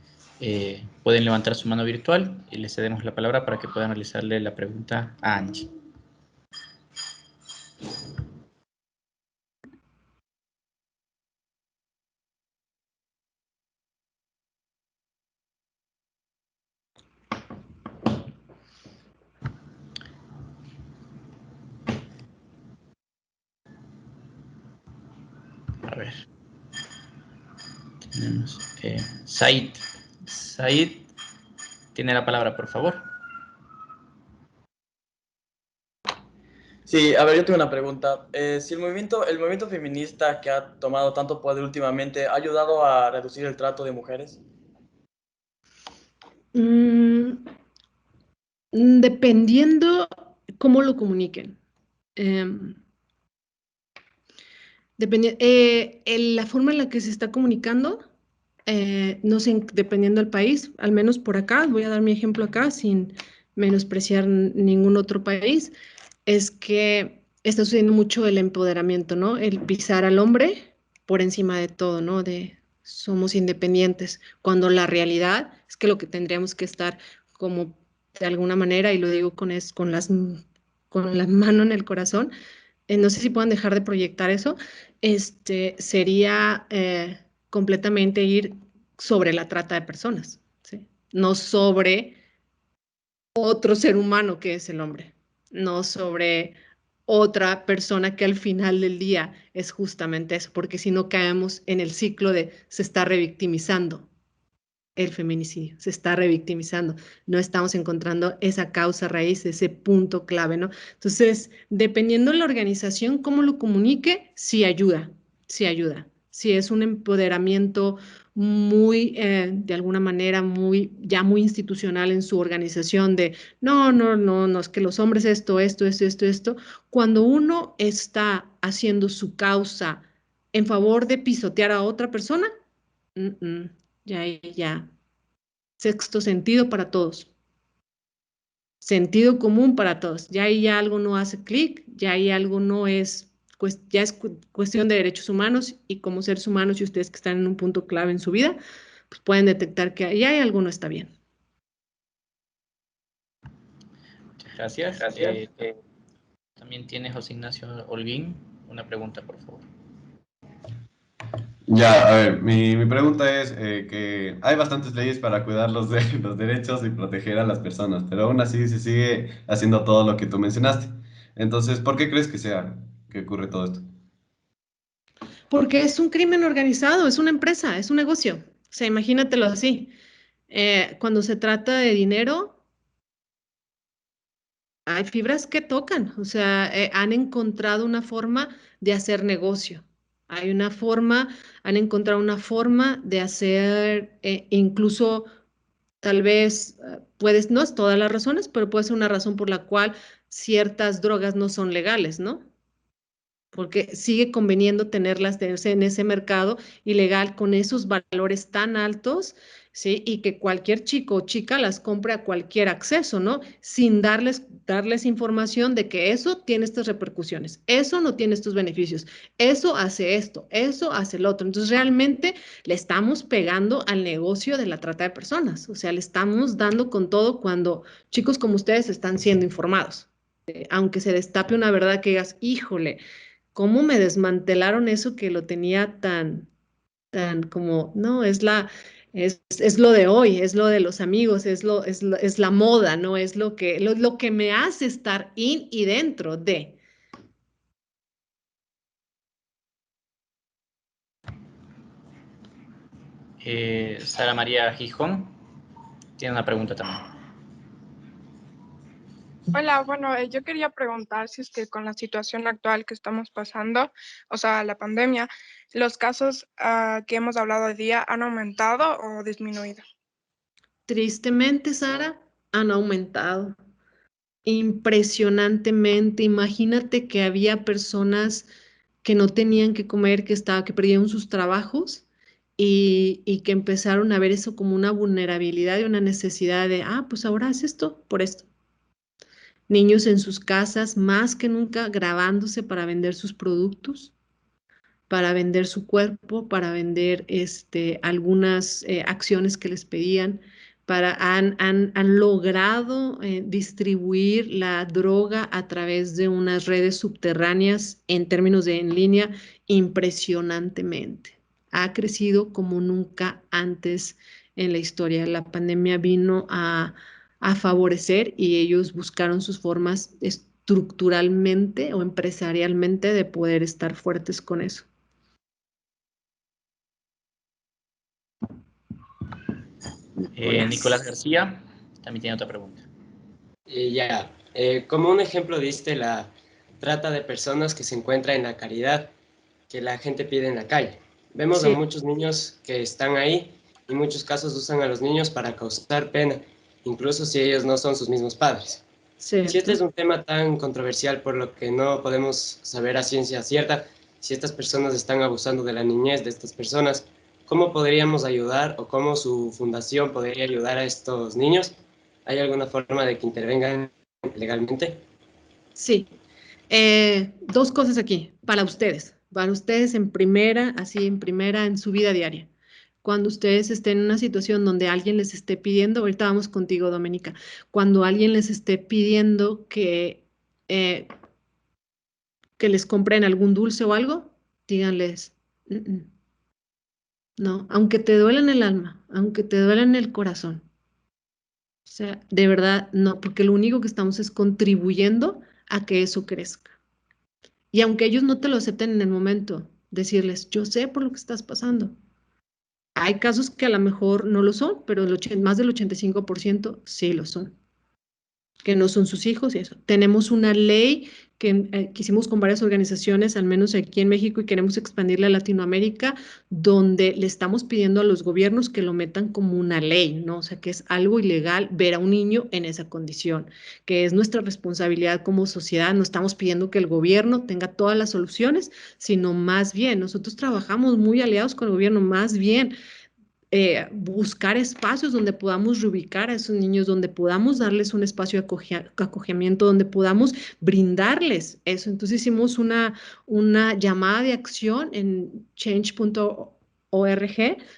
Pueden levantar su mano virtual y les cedemos la palabra para que puedan realizarle la pregunta a Angie. A ver. Tenemos Said. Said, tiene la palabra, por favor. Sí, a ver, yo tengo una pregunta. Si el movimiento feminista que ha tomado tanto poder últimamente ha ayudado a reducir el trato de mujeres. Dependiendo cómo lo comuniquen. La forma en la que se está comunicando, no sé, dependiendo del país, al menos por acá, voy a dar mi ejemplo acá sin menospreciar ningún otro país, es que está sucediendo mucho el empoderamiento, ¿no? El pisar al hombre por encima de todo, ¿no? De somos independientes, cuando la realidad es que lo que tendríamos que estar como de alguna manera, y lo digo con la mano en el corazón, no sé si puedan dejar de proyectar eso, sería completamente ir sobre la trata de personas, ¿sí? No sobre otro ser humano que es el hombre, no sobre otra persona que al final del día es justamente eso, porque si no caemos en el ciclo de se está revictimizando el feminicidio, se está revictimizando, no estamos encontrando esa causa raíz, ese punto clave, ¿no? Entonces, dependiendo de la organización, cómo lo comunique, sí ayuda, sí ayuda. Si es un empoderamiento muy, de alguna manera, ya muy institucional en su organización de, no, es que los hombres esto, cuando uno está haciendo su causa en favor de pisotear a otra persona, ya. Sexto sentido para todos. Sentido común para todos. Ya ahí ya algo no hace clic, ya ahí algo no es, pues ya es cuestión de derechos humanos y como seres humanos y ustedes que están en un punto clave en su vida, pues pueden detectar que ahí hay algo no está bien. Muchas gracias. También tiene José Ignacio Holguín una pregunta, por favor. Ya, a ver, mi pregunta es que hay bastantes leyes para cuidar los derechos y proteger a las personas, pero aún así se sigue haciendo todo lo que tú mencionaste. Entonces, ¿por qué crees que ocurre todo esto? Porque es un crimen organizado, es una empresa, es un negocio. O sea, imagínatelo así. Cuando se trata de dinero, hay fibras que tocan, o sea, han encontrado una forma de hacer negocio. Han encontrado una forma de hacer, incluso tal vez, no es todas las razones, pero puede ser una razón por la cual ciertas drogas no son legales, ¿no? Porque sigue conveniendo tenerlas en ese mercado ilegal con esos valores tan altos, ¿sí? Y que cualquier chico o chica las compre a cualquier acceso, ¿no? Sin darles información de que eso tiene estas repercusiones, eso no tiene estos beneficios, eso hace esto, eso hace el otro. Entonces, realmente le estamos pegando al negocio de la trata de personas, o sea, le estamos dando con todo cuando chicos como ustedes están siendo informados. Aunque se destape una verdad que digas, híjole, cómo me desmantelaron eso que lo tenía tan como, no, es lo de hoy, es lo de los amigos, es la moda, ¿no? Es lo que me hace estar in y dentro de. Sara María Gijón tiene una pregunta también. Hola, bueno, yo quería preguntar si es que con la situación actual que estamos pasando, o sea, la pandemia, los casos que hemos hablado hoy día han aumentado o disminuido. Tristemente, Sara, han aumentado impresionantemente. Imagínate que había personas que no tenían que comer, que perdieron sus trabajos y que empezaron a ver eso como una vulnerabilidad y una necesidad de, pues ahora haz esto por esto. Niños en sus casas, más que nunca grabándose para vender sus productos, para vender su cuerpo, para vender algunas acciones que les pedían, han logrado distribuir la droga a través de unas redes subterráneas en términos de en línea impresionantemente. Ha crecido como nunca antes en la historia. La pandemia vino a favorecer y ellos buscaron sus formas estructuralmente o empresarialmente de poder estar fuertes con eso. Nicolás García también tiene otra pregunta. Como un ejemplo diste la trata de personas que se encuentra en la caridad, que la gente pide en la calle. Vemos a muchos niños que están ahí y en muchos casos usan a los niños para causar pena, incluso si ellos no son sus mismos padres. Cierto. Si este es un tema tan controversial por lo que no podemos saber a ciencia cierta si estas personas están abusando de la niñez de estas personas, ¿cómo podríamos ayudar o cómo su fundación podría ayudar a estos niños? ¿Hay alguna forma de que intervengan legalmente? Sí. Dos cosas aquí, para ustedes en primera, en su vida diaria. Cuando ustedes estén en una situación donde alguien les esté pidiendo, ahorita vamos contigo, Doménica, cuando alguien les esté pidiendo que les compren algún dulce o algo, díganles, ¿no? Aunque te duela en el alma, aunque te duela en el corazón. O sea, de verdad, no, porque lo único que estamos es contribuyendo a que eso crezca. Y aunque ellos no te lo acepten en el momento, decirles, yo sé por lo que estás pasando. Hay casos que a lo mejor no lo son, pero más del 85% sí lo son, que no son sus hijos y eso. Tenemos una ley que hicimos con varias organizaciones, al menos aquí en México, y queremos expandirla a Latinoamérica, donde le estamos pidiendo a los gobiernos que lo metan como una ley, ¿no? O sea, que es algo ilegal ver a un niño en esa condición, que es nuestra responsabilidad como sociedad. No estamos pidiendo que el gobierno tenga todas las soluciones, sino más bien, nosotros trabajamos muy aliados con el gobierno, más bien buscar espacios donde podamos reubicar a esos niños, donde podamos darles un espacio de acogimiento, donde podamos brindarles eso. Entonces hicimos una llamada de acción en change.org,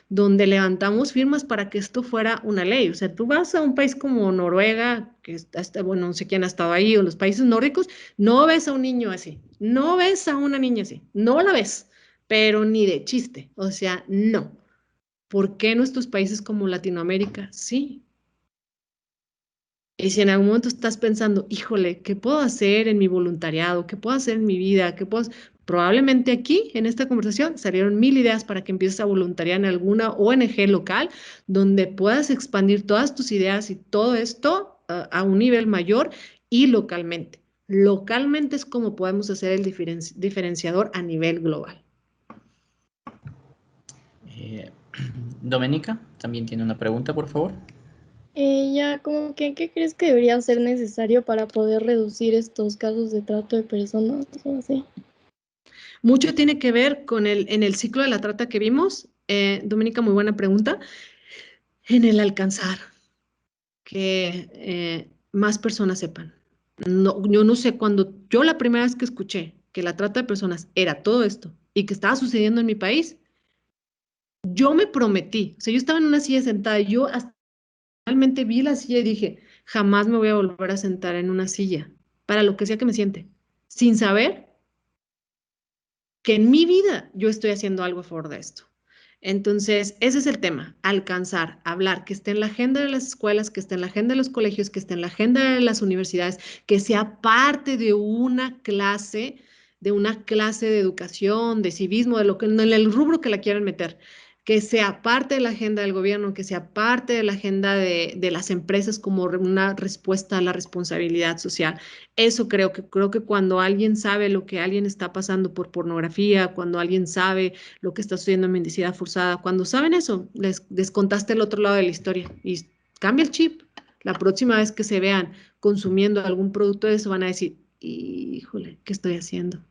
donde levantamos firmas para que esto fuera una ley. O sea, tú vas a un país como Noruega, que está, bueno, no sé quién ha estado ahí, o los países nórdicos, no ves a un niño así, no ves a una niña así, no la ves, pero ni de chiste, o sea, no. ¿Por qué nuestros países como Latinoamérica? Sí. Y si en algún momento estás pensando, híjole, ¿qué puedo hacer en mi voluntariado? ¿Qué puedo hacer en mi vida? Probablemente aquí, en esta conversación, salieron 1000 ideas para que empieces a voluntariar en alguna ONG local donde puedas expandir todas tus ideas y todo esto a un nivel mayor y localmente. Localmente es como podemos hacer el diferenciador a nivel global. Doménica también tiene una pregunta, por favor. Ya, como que, ¿qué crees que debería ser necesario para poder reducir estos casos de trato de personas o así? Mucho tiene que ver con en el ciclo de la trata que vimos. Doménica, muy buena pregunta. En el alcanzar que más personas sepan. No, yo no sé, cuando yo la primera vez que escuché que la trata de personas era todo esto y que estaba sucediendo en mi país, yo me prometí, o sea, yo estaba en una silla sentada y yo hasta realmente vi la silla y dije, jamás me voy a volver a sentar en una silla, para lo que sea que me siente, sin saber que en mi vida yo estoy haciendo algo a favor de esto. Entonces, ese es el tema, alcanzar, hablar, que esté en la agenda de las escuelas, que esté en la agenda de los colegios, que esté en la agenda de las universidades, que sea parte de una clase de educación, de civismo, de lo que, en el rubro que la quieran meter, que sea parte de la agenda del gobierno, que sea parte de la agenda de las empresas como una respuesta a la responsabilidad social. Eso creo que cuando alguien sabe lo que alguien está pasando por pornografía, cuando alguien sabe lo que está sucediendo en mendicidad forzada, cuando saben eso, les contaste el otro lado de la historia y cambia el chip. La próxima vez que se vean consumiendo algún producto de eso van a decir, híjole, ¿qué estoy haciendo?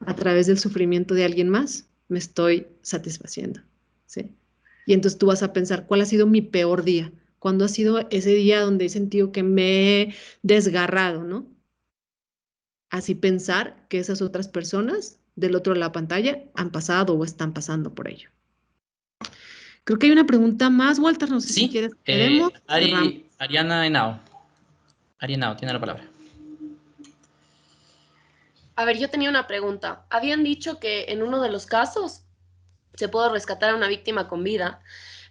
A través del sufrimiento de alguien más me estoy satisfaciendo, ¿sí? Y entonces tú vas a pensar, ¿cuál ha sido mi peor día? ¿Cuándo ha sido ese día donde he sentido que me he desgarrado, ¿no? Así pensar que esas otras personas del otro de la pantalla han pasado o están pasando por ello. Creo que hay una pregunta más, Walter, no sé si quieres. Ariana Henao. Ariana Henao tiene la palabra. A ver, yo tenía una pregunta. Habían dicho que en uno de los casos se puede rescatar a una víctima con vida.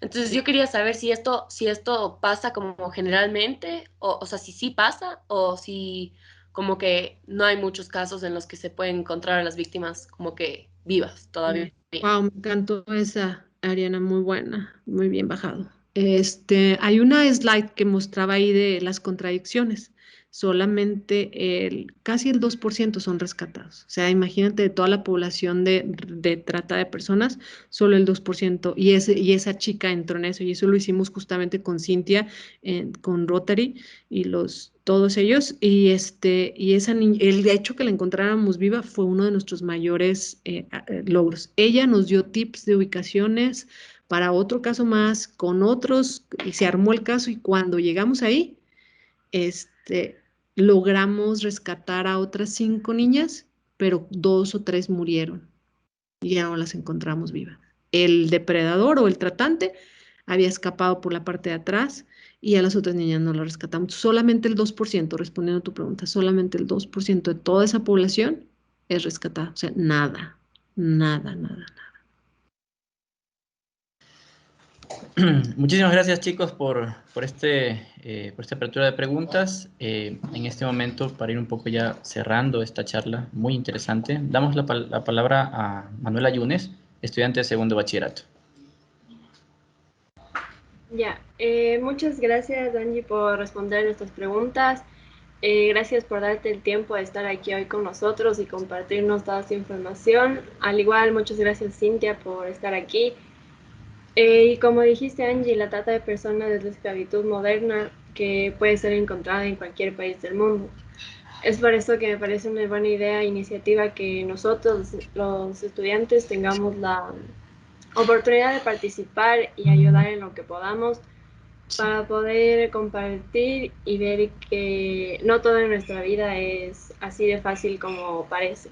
Entonces yo quería saber si esto pasa como generalmente, o sea, si sí pasa, o si como que no hay muchos casos en los que se pueden encontrar a las víctimas como que vivas todavía. Wow, me encantó esa, Ariana, muy buena, muy bien bajado. Hay una slide que mostraba ahí de las contradicciones. Solamente casi el 2% son rescatados. O sea, imagínate de toda la población de trata de personas, solo el 2%. Y esa chica entró en eso. Y eso lo hicimos justamente con Cintia, con Rotary y todos ellos. Y esa niña, el hecho que la encontráramos viva fue uno de nuestros mayores logros. Ella nos dio tips de ubicaciones para otro caso más, con otros, y se armó el caso. Y cuando llegamos ahí, logramos rescatar a otras 5 niñas, pero 2 o 3 murieron y ya no las encontramos vivas. El depredador o el tratante había escapado por la parte de atrás y a las otras niñas no las rescatamos. Solamente el 2%, respondiendo a tu pregunta, solamente el 2% de toda esa población es rescatada. O sea, nada, nada, nada, nada. Muchísimas gracias, chicos, por esta apertura de preguntas. En este momento, para ir un poco ya cerrando esta charla muy interesante, damos la palabra a Manuela Yunes, estudiante de segundo bachillerato. Ya, muchas gracias, Angie, por responder nuestras preguntas. Gracias por darte el tiempo de estar aquí hoy con nosotros y compartirnos toda esta información. Al igual, muchas gracias, Cintia, por estar aquí. Y como dijiste, Angie, la trata de personas es la esclavitud moderna que puede ser encontrada en cualquier país del mundo. Es por eso que me parece una buena idea, iniciativa, que nosotros, los estudiantes, tengamos la oportunidad de participar y ayudar en lo que podamos para poder compartir y ver que no todo en nuestra vida es así de fácil como parece.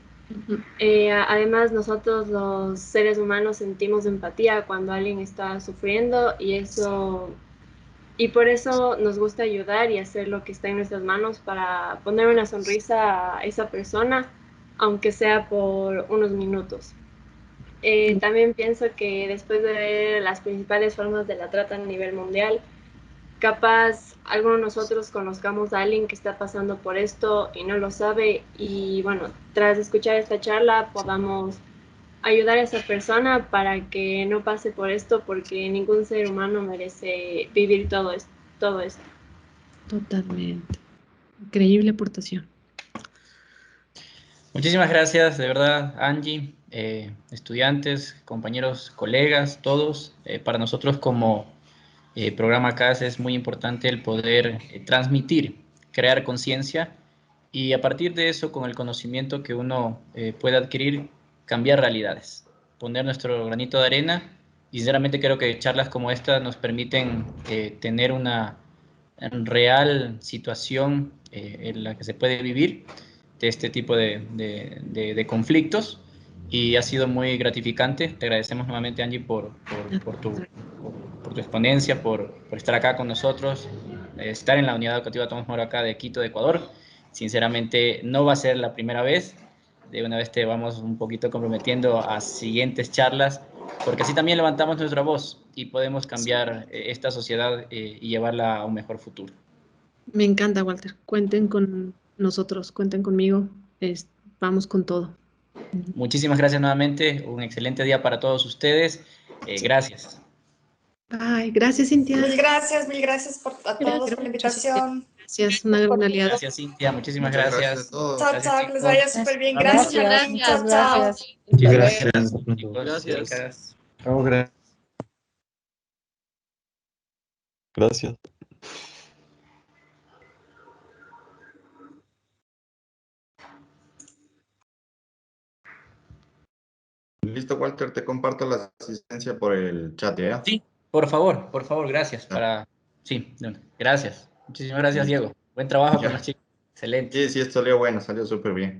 Además, nosotros los seres humanos sentimos empatía cuando alguien está sufriendo y por eso nos gusta ayudar y hacer lo que está en nuestras manos para poner una sonrisa a esa persona, aunque sea por unos minutos. También pienso que después de ver las principales formas de la trata a nivel mundial, capaz alguno de nosotros conozcamos a alguien que está pasando por esto y no lo sabe, y bueno, tras escuchar esta charla podamos ayudar a esa persona para que no pase por esto, porque ningún ser humano merece vivir todo esto. Totalmente. Increíble aportación. Muchísimas gracias, de verdad, Angie, estudiantes, compañeros, colegas, todos. Para nosotros como programa CAS es muy importante el poder transmitir, crear conciencia y a partir de eso, con el conocimiento que uno puede adquirir, cambiar realidades, poner nuestro granito de arena y sinceramente creo que charlas como esta nos permiten tener una real situación en la que se puede vivir de este tipo de conflictos y ha sido muy gratificante. Te agradecemos nuevamente, Angie, por tu exponencia, por estar acá con nosotros, estar en la Unidad Educativa Tomás Moro acá de Quito, de Ecuador. Sinceramente, no va a ser la primera vez. De una vez te vamos un poquito comprometiendo a siguientes charlas, porque así también levantamos nuestra voz y podemos cambiar esta sociedad y llevarla a un mejor futuro. Me encanta, Walter. Cuenten con nosotros, cuenten conmigo. Vamos con todo. Muchísimas gracias nuevamente. Un excelente día para todos ustedes. Gracias. Bye. Gracias, Cintia. Mil gracias a todos por la invitación. Gracias, una gran aliada. Gracias, Cintia. Muchísimas gracias. Chao, chao, que les vaya súper bien. Gracias, Martín. Chao, chao. Gracias. Gracias. Gracias. Listo, Walter, te comparto la asistencia por el chat, ¿ya? Sí, por favor, gracias. Sí, gracias. Muchísimas gracias, Diego. Buen trabajo con los chicos. Excelente. Sí, esto salió bueno, salió súper bien.